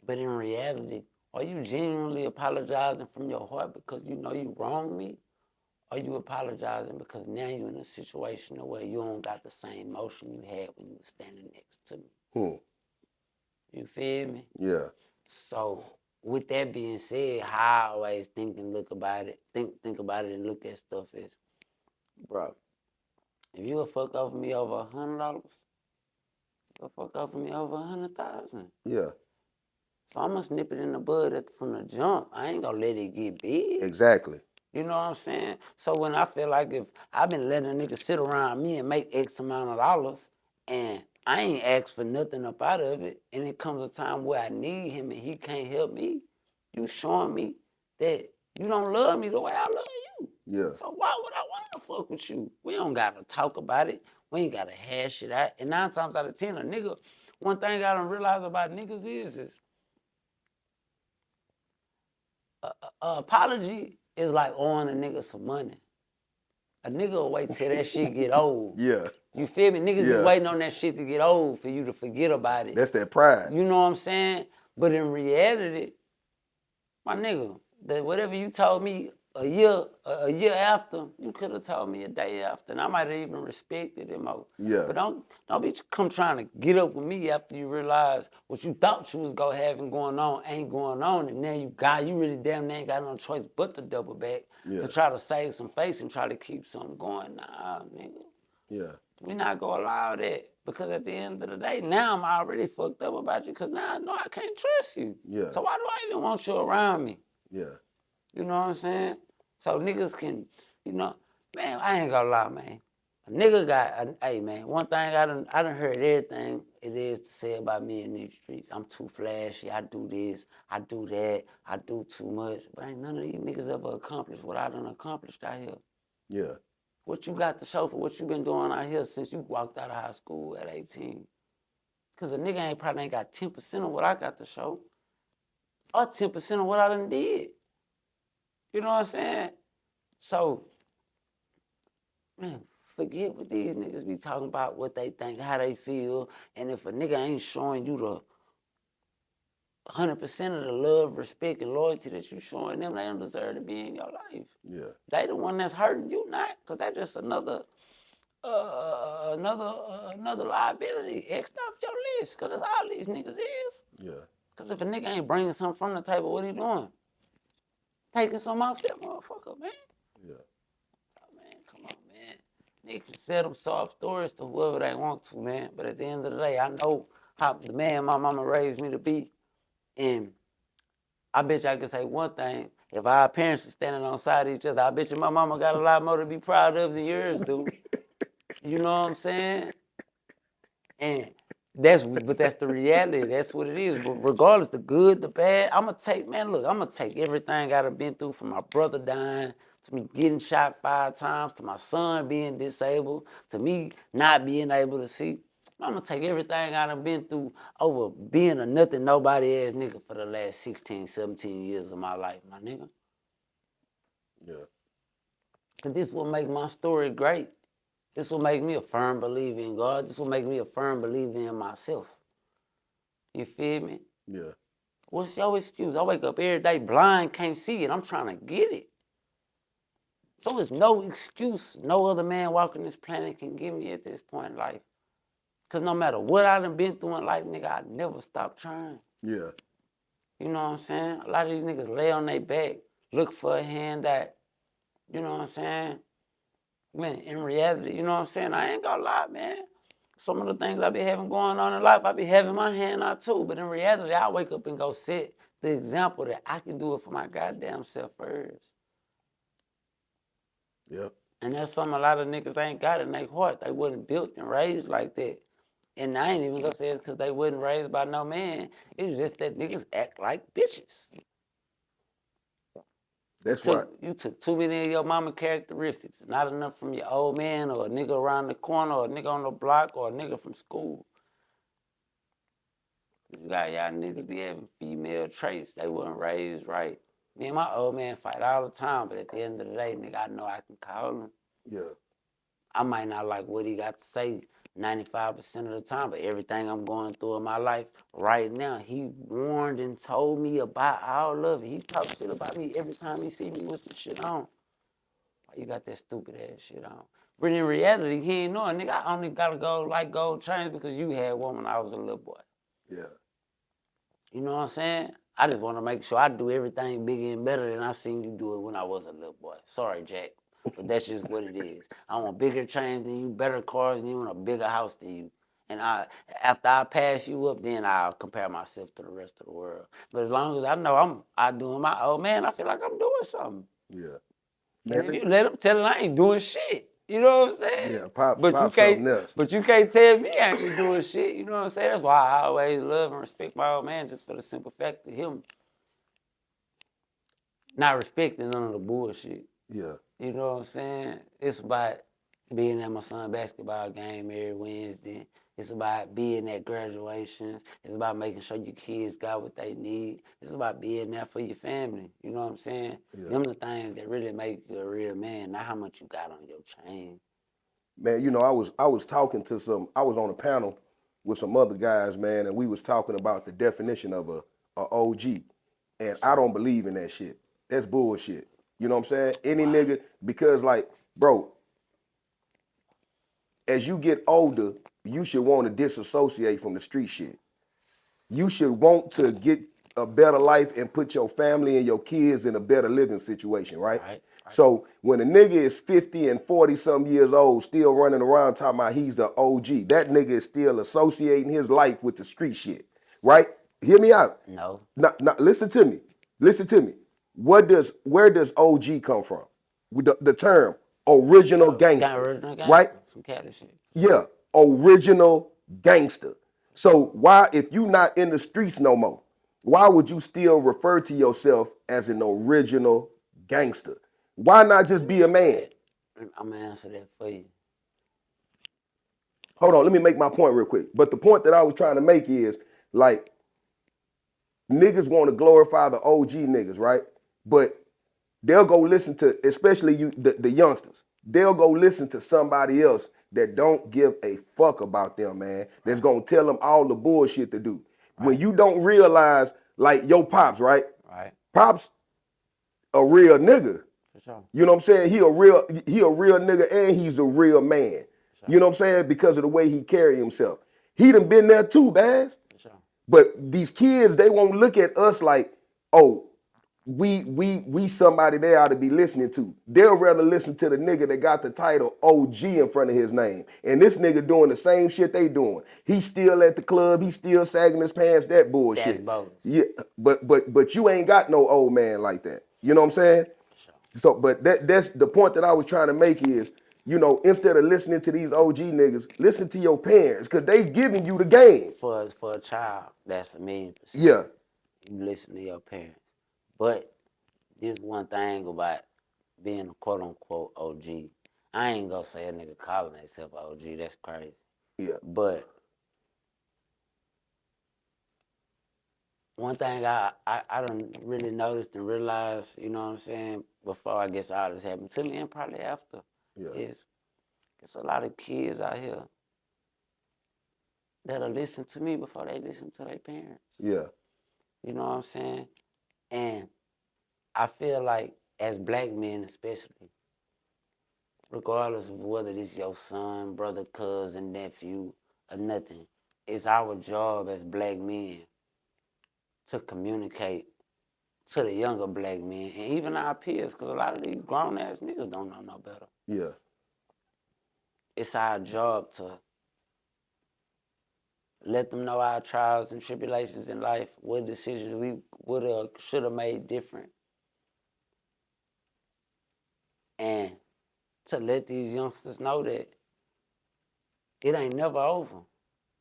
But in reality, are you genuinely apologizing from your heart because you know you wronged me? Or you apologizing because now you're in a situation where you don't got the same emotion you had when you were standing next to me? You feel me? Yeah. So with that being said, how I always think and look about it, think about it and look at stuff is, bro, if you would fuck over me over $100, you'll fuck over me over 100,000. Yeah. So I'm gonna snip it in the bud from the jump. I ain't gonna let it get big. Exactly. You know what I'm saying? So when I feel like if I've been letting a nigga sit around me and make X amount of dollars and I ain't asked for nothing up out of it, and it comes a time where I need him and he can't help me, you showing me that you don't love me the way I love you. Yeah. So why would I want to fuck with you? We don't gotta talk about it. We ain't gotta hash it out. And 9 times out of 10, a nigga, one thing I don't realize about niggas is apology is like owing a nigga some money. A nigga will wait till that shit get old. Yeah. You feel me? Niggas be Yeah. waiting on that shit to get old for you to forget about it. That's that pride. You know what I'm saying? But in reality, my nigga, that whatever you told me a year after, you could have told me a day after, and I might have even respected it more. Yeah. But don't be come trying to get up with me after you realize what you thought you was gonna have going on ain't going on, and now you really damn near ain't got no choice but to double back Yeah. to try to save some face and try to keep something going. Nah, nigga. Yeah. We not gonna allow that, because at the end of the day, now I'm already fucked up about you, because now I know I can't trust you. Yeah. So why do I even want you around me? Yeah. You know what I'm saying? So niggas can, man, I ain't gonna lie, man. A nigga hey man, one thing I done heard everything it is to say about me in these streets. I'm too flashy, I do this, I do that, I do too much. But ain't none of these niggas ever accomplished what I done accomplished out here. Yeah. What you got to show for what you been doing out here since you walked out of high school at 18? Cause a nigga probably ain't got 10% of what I got to show. Or 10% of what I done did. You know what I'm saying? So, man, forget what these niggas be talking about, what they think, how they feel. And if a nigga ain't showing you the 100% of the love, respect, and loyalty that you showing them, they don't deserve to be in your life. Yeah. They the one that's hurting you, not, because that's just another liability X'd off your list, because that's all these niggas is. Yeah. Because if a nigga ain't bringing something from the table, what he doing? Taking something off that motherfucker, man. Yeah. Oh, man, come on, man. Niggas can sell them soft stories to whoever they want to, man. But at the end of the day, I know how the man my mama raised me to be. And I bet you I can say one thing. If our parents were standing on side of each other, I bet you my mama got a lot more to be proud of than yours do. You know what I'm saying? And that's the reality. That's what it is. But regardless, the good, the bad, I'm gonna take everything I done been through, from my brother dying, to me getting shot 5 times, to my son being disabled, to me not being able to see. I'm gonna take everything I done been through over being a nothing, nobody ass nigga for the last 16, 17 years of my life, my nigga. Yeah. Cause this will make my story great. This will make me a firm believer in God. This will make me a firm believer in myself. You feel me? Yeah. What's your excuse? I wake up every day blind, can't see it. I'm trying to get it. So there's no excuse no other man walking this planet can give me at this point in life. Because no matter what I done been through in life, nigga, I never stop trying. Yeah. You know what I'm saying? A lot of these niggas lay on their back, look for a hand that, you know what I'm saying? Man, in reality, you know what I'm saying? I ain't gonna lie, man. Some of the things I be having going on in life, I be having my hand out too. But in reality, I wake up and go set the example that I can do it for my goddamn self first. Yep. And that's something a lot of niggas ain't got in their heart. They wasn't built and raised like that. And I ain't even gonna say it's because they wasn't raised by no man. It's just that niggas act like bitches. That's why. You took too many of your mama characteristics. Not enough from your old man, or a nigga around the corner, or a nigga on the block, or a nigga from school. You got y'all niggas be having female traits. They wasn't raised right. Me and my old man fight all the time, but at the end of the day, nigga, I know I can call him. Yeah. I might not like what he got to say 95% of the time, but everything I'm going through in my life right now, he warned and told me about all of it. He talk shit about me every time he see me with the shit on. Why you got that stupid ass shit on? But in reality, he ain't knowing, nigga, I only gotta go like gold chains because you had one when I was a little boy. Yeah. You know what I'm saying? I just want to make sure I do everything bigger and better than I seen you do it when I was a little boy. Sorry, Jack, but that's just what it is. I want bigger chains than you, better cars than you, and a bigger house than you. And after I pass you up, then I'll compare myself to the rest of the world. But as long as I know I doing my old man, I feel like I'm doing something. Yeah. And if you let them tell it, I ain't doing shit. You know what I'm saying? Yeah, pop But you something can't. else. But you can't tell me I ain't doing shit. You know what I'm saying? That's why I always love and respect my old man, just for the simple fact of him not respecting none of the bullshit. Yeah. You know what I'm saying? It's about being at my son's basketball game every Wednesday. It's about being at graduations. It's about making sure your kids got what they need. It's about being there for your family. You know what I'm saying? Yeah. Them the things that really make you a real man, not how much you got on your chain. Man, you know, I was talking to I was on a panel with some other guys, man, and we was talking about the definition of a OG. And I don't believe in that shit. That's bullshit. You know what I'm saying? Any Why? nigga, because like, bro, as you get older, you should want to disassociate from the street shit. You should want to get a better life and put your family and your kids in a better living situation, right? Right. So when a nigga is 50 and 40 some years old, still running around talking about he's the OG, that nigga is still associating his life with the street shit, right? Hear me out. No. Now, listen to me. Listen to me. Where does OG come from? With the term original Got gangster, original right? gangster. Some cat and shit. Yeah, original gangster. So why, if you not in the streets no more, why would you still refer to yourself as an original gangster? Why not just be a man? I'm gonna answer that for you. Hold on, let me make my point real quick. But the point that I was trying to make is like niggas want to glorify the OG niggas, right? But they'll go listen to, especially you, the youngsters. They'll go listen to somebody else that don't give a fuck about them, man. That's gonna tell them all the bullshit to do. When Right. you don't realize, like your pops, right? Right. Pops a real nigga. For sure. You know what I'm saying? He a real nigga and he's a real man. For You know what I'm saying? Because of the way he carry himself. He done been there too, Baz. For sure. But these kids, they won't look at us like, oh, we somebody they ought to be listening to. They'll rather listen to the nigga that got the title OG in front of his name. And this nigga doing the same shit they doing. He's still at the club, he's still sagging his pants, that That's bullshit. bogus. Yeah, but you ain't got no old man like that. You know what I'm saying? For sure. So, but that's the point that I was trying to make is, you know, instead of listening to these OG niggas, listen to your parents, cause they giving you the game. For a child, that's 1,000,000%. Yeah, You listen to your parents. But there's one thing about being a quote unquote OG. I ain't gonna say a nigga calling himself OG. That's crazy. yeah, But one thing I done really noticed and realized, you know what I'm saying, before I guess all this happened to me and probably after, yeah, is there's a lot of kids out here that'll listen to me before they listen to their parents. yeah, You know what I'm saying? And I feel like as black men especially, regardless of whether this your son, brother, cousin, nephew, or nothing, it's our job as black men to communicate to the younger black men and even our peers, because a lot of these grown ass niggas don't know no better. yeah, It's our job to let them know our trials and tribulations in life, what decisions we would have, should have made different, and to let these youngsters know that it ain't never over.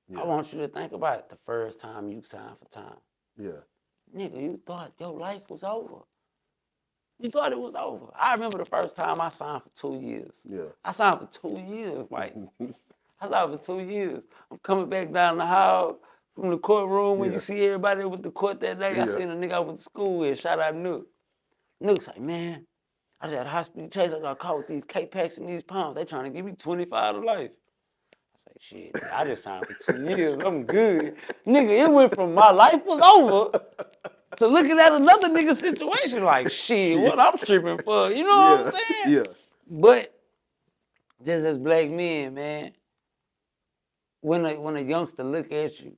yeah, I want you to think about it, the first time you signed for time. yeah, Nigga, you thought your life was over. You thought it was over. I remember the first time I signed for 2 years. yeah, I signed for 2 years, Mike. I signed for 2 years. I'm coming back down the hall from the courtroom when yeah, you see everybody with the court that day. I yeah, seen a nigga I went to school with. Shout out Nook. Nook's like, man, I just had a hospital chase. I got caught with these K-Packs and these pounds. They trying to give me 25 to life. I say, shit, nigga, I just signed for 2 years. I'm good. Nigga, it went from my life was over to looking at another nigga situation like, shit, what I'm tripping for. You know what yeah, I'm saying? yeah, But just as black men, man, when a youngster look at you,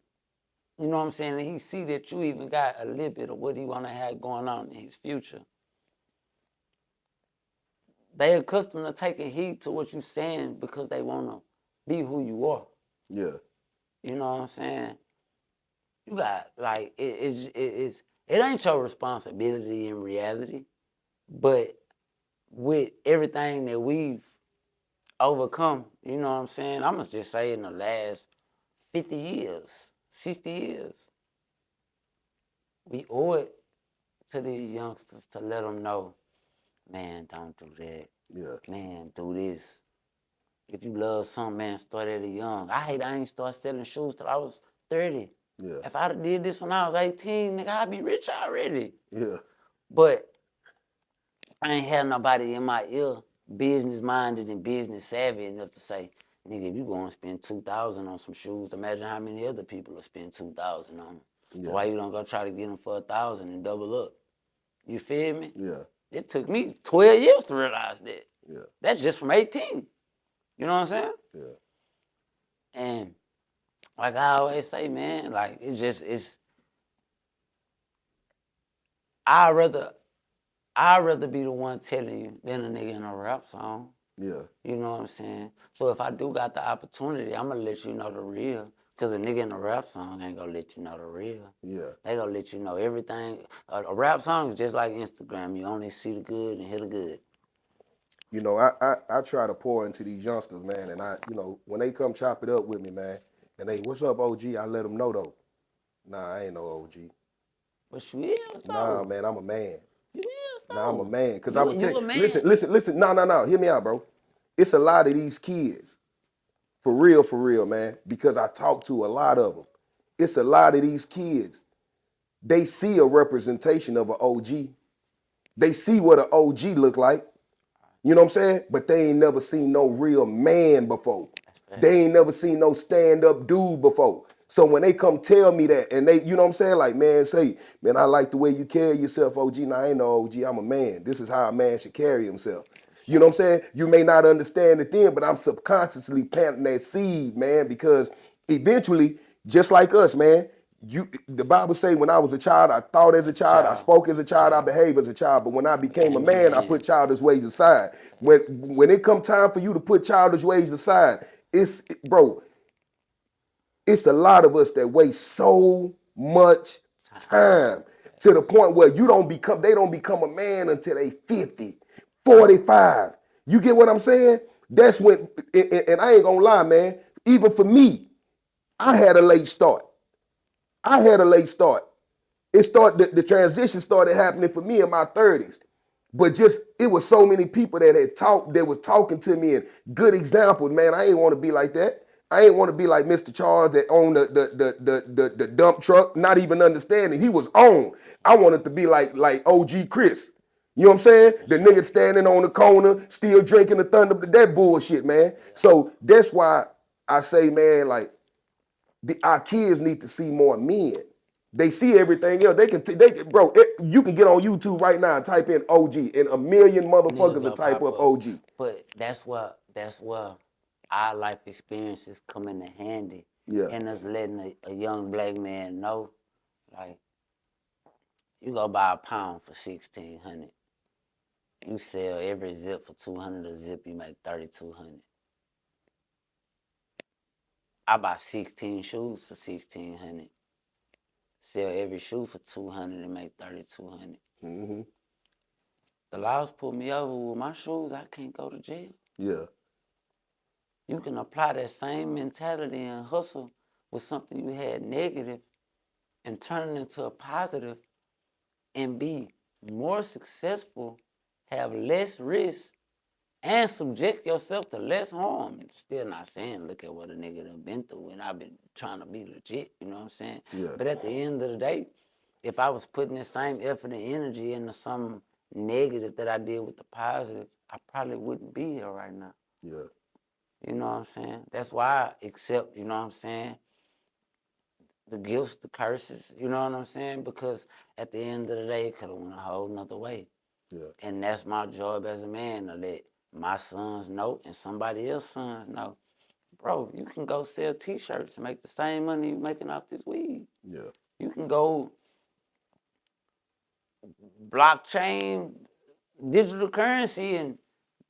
you know what I'm saying, and he see that you even got a little bit of what he want to have going on in his future, they accustomed to taking heed to what you saying because they want to be who you are. yeah, You know what I'm saying? You got, like, it ain't your responsibility in reality, but with everything that we've overcome, you know what I'm saying? I'm gonna just say in the last 50 years, 60 years, we owe it to these youngsters to let them know, man, don't do that. Yeah. Man, do this. If you love something, man, start at a young. I ain't start selling shoes till I was 30. Yeah. If I did this when I was 18, nigga, I'd be rich already. Yeah. But I ain't had nobody in my ear business minded and business savvy enough to say, nigga, if you gonna spend 2,000 on some shoes, imagine how many other people will spend 2,000 on them. Yeah. So why you don't go try to get them for 1,000 and double up? You feel me? Yeah. It took me 12 years to realize that. Yeah. That's just from 18. You know what I'm saying? Yeah. And like I always say, man, like it's I'd rather be the one telling you than a nigga in a rap song. Yeah. You know what I'm saying? So if I do got the opportunity, I'm gonna let you know the real. Cause a nigga in a rap song ain't gonna let you know the real. Yeah. They gonna let you know everything. A rap song is just like Instagram. You only see the good and hear the good. You know, I try to pour into these youngsters, man, and when they come chop it up with me, man, and they, what's up, OG? I let them know though. Nah, I ain't no OG. But you is Nah, though. man, I'm a man. You is though. Nah, I'm a man. Cause You, I'm gonna tell you you, a man. listen. No. Hear me out, bro. It's a lot of these kids, for real, man. Because I talk to a lot of them. It's a lot of these kids. They see a representation of an OG. They see what an OG look like. You know what I'm saying? But they ain't never seen no real man before. They ain't never seen no stand-up dude before. So when they come tell me that, and they, you know what I'm saying? Like, man, I like the way you carry yourself, OG. Nah, I ain't no OG, I'm a man. This is how a man should carry himself. You know what I'm saying? You may not understand it then, but I'm subconsciously planting that seed, man, because eventually, just like us, man, the Bible say when I was a child, I thought as a child, I spoke as a child, I behaved as a child. But when I became a man, I put childish ways aside. When it come time for you to put childish ways aside, bro, it's a lot of us that waste so much time to the point where they don't become a man until they 50, 45. You get what I'm saying? That's when, and I ain't gonna lie, man, even for me, I had a late start. The transition started happening for me in my 30s. But just it was so many people that was talking to me and good examples, man. I ain't want to be like that. I ain't want to be like Mr. Charles that owned the dump truck, not even understanding he was on. I wanted to be like OG Chris. You know what I'm saying? The nigga standing on the corner, still drinking the thunder, that bullshit, man. So that's why I say, man, like our kids need to see more men. They see everything else. Bro. You can get on YouTube right now and type in OG, and a million motherfuckers will type up OG. But that's where our life experiences come into handy. Yeah. And us letting a young black man know, like, you go buy a pound for 1,600. You sell every zip for 200 a zip, you make 3,200. I buy 16 shoes for 1,600. Sell every shoe for 200 and make 3,200. Mm-hmm. The laws put me over with my shoes, I can't go to jail. Yeah. You can apply that same mentality and hustle with something you had negative and turn it into a positive and be more successful, have less risk, and subject yourself to less harm. Still not saying look at what a nigga done been through and I've been trying to be legit, you know what I'm saying? Yeah. But at the end of the day, if I was putting the same effort and energy into some negative that I did with the positive, I probably wouldn't be here right now. Yeah. You know what I'm saying? That's why I accept, you know what I'm saying, the gifts, the curses, you know what I'm saying? Because at the end of the day, it could have went a whole nother way. Yeah. And that's my job as a man, to let my sons know and somebody else's sons know. Bro, you can go sell T-shirts and make the same money you making off this weed. Yeah. You can go blockchain, digital currency and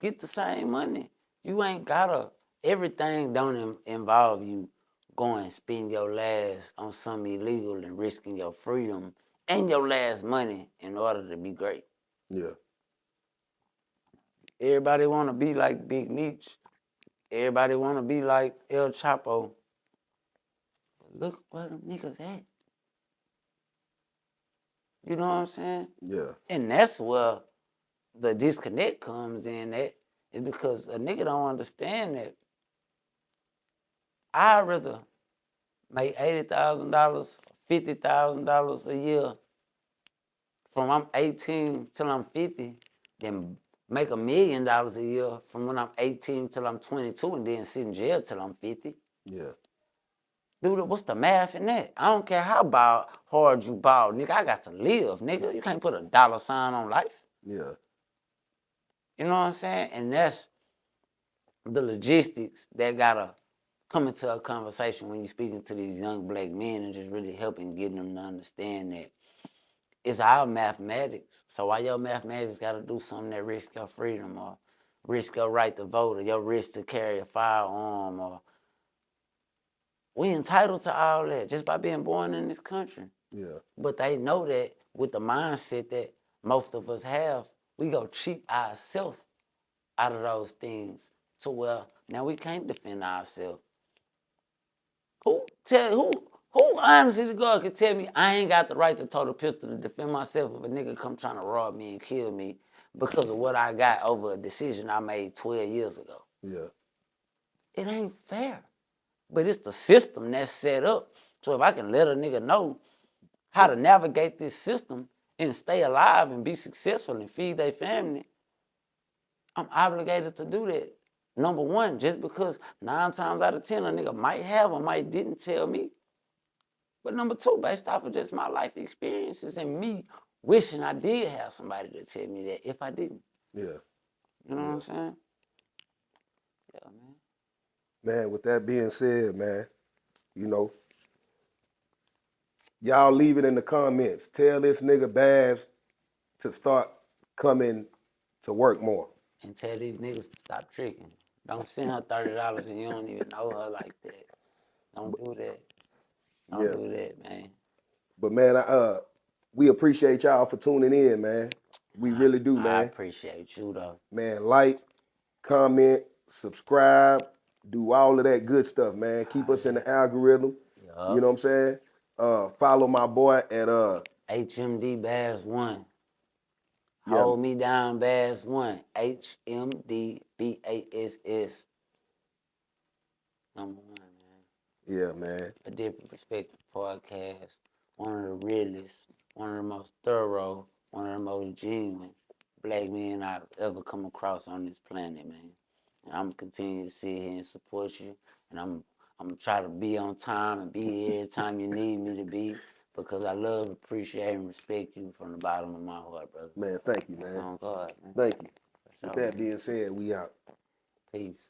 get the same money. You ain't gotta, everything don't involve you going and spend your last on something illegal and risking your freedom and your last money in order to be great. Yeah. Everybody want to be like Big Meech. Everybody want to be like El Chapo. But look where them niggas at. You know what I'm saying? Yeah. And that's where the disconnect comes in at, is because a nigga don't understand that I'd rather make $80,000, $50,000 a year from I'm 18 till I'm 50 than make $1 million a year from when I'm 18 till I'm 22 and then sit in jail till I'm 50. Yeah. Dude, what's the math in that? I don't care how hard you ball, nigga. I got to live, nigga. You can't put a dollar sign on life. Yeah. You know what I'm saying? And that's the logistics that gotta come into a conversation when you're speaking to these young black men and just really helping getting them to understand that it's our mathematics. So why your mathematics gotta do something that risks your freedom or risk your right to vote or your risk to carry a firearm or we entitled to all that just by being born in this country. Yeah. But they know that with the mindset that most of us have, we go cheat ourselves out of those things to where now we can't defend ourselves. Who honestly to God can tell me I ain't got the right to tote a pistol to defend myself if a nigga come trying to rob me and kill me because of what I got over a decision I made 12 years ago? Yeah. It ain't fair. But it's the system that's set up. So if I can let a nigga know how to navigate this system and stay alive and be successful and feed their family, I'm obligated to do that. Number one, just because 9 times out of 10 a nigga might have or might didn't tell me. But number two, based off of just my life experiences and me wishing I did have somebody to tell me that if I didn't. Yeah. You know what I'm saying? Yeah, man. Man, with that being said, man, you know, y'all leave it in the comments. Tell this nigga Babs to start coming to work more. And tell these niggas to stop tricking. Don't send her $30 and you don't even know her like that. Don't do that. Don't do that, man. But man, we appreciate y'all for tuning in, man. We really do, I man. appreciate you though. Man, like, comment, subscribe, do all of that good stuff, man. Keep us in the algorithm. You know what I'm saying? Follow my boy at HMD Bass 1. Yeah. Hold me down Bass 1. HMD BASS. Number 1, man. Yeah, man. A Different Perspective podcast. One of the realest, one of the most thorough, one of the most genuine black men I've ever come across on this planet, man. And I'm gonna continue to sit here and support you. And I'm gonna try to be on time and be here every time you need me to be, because I love, appreciate, and respect you from the bottom of my heart, brother. Man, thank you, That's man. on God, man. Thank you. For With sure, that man. being said, we out. Peace.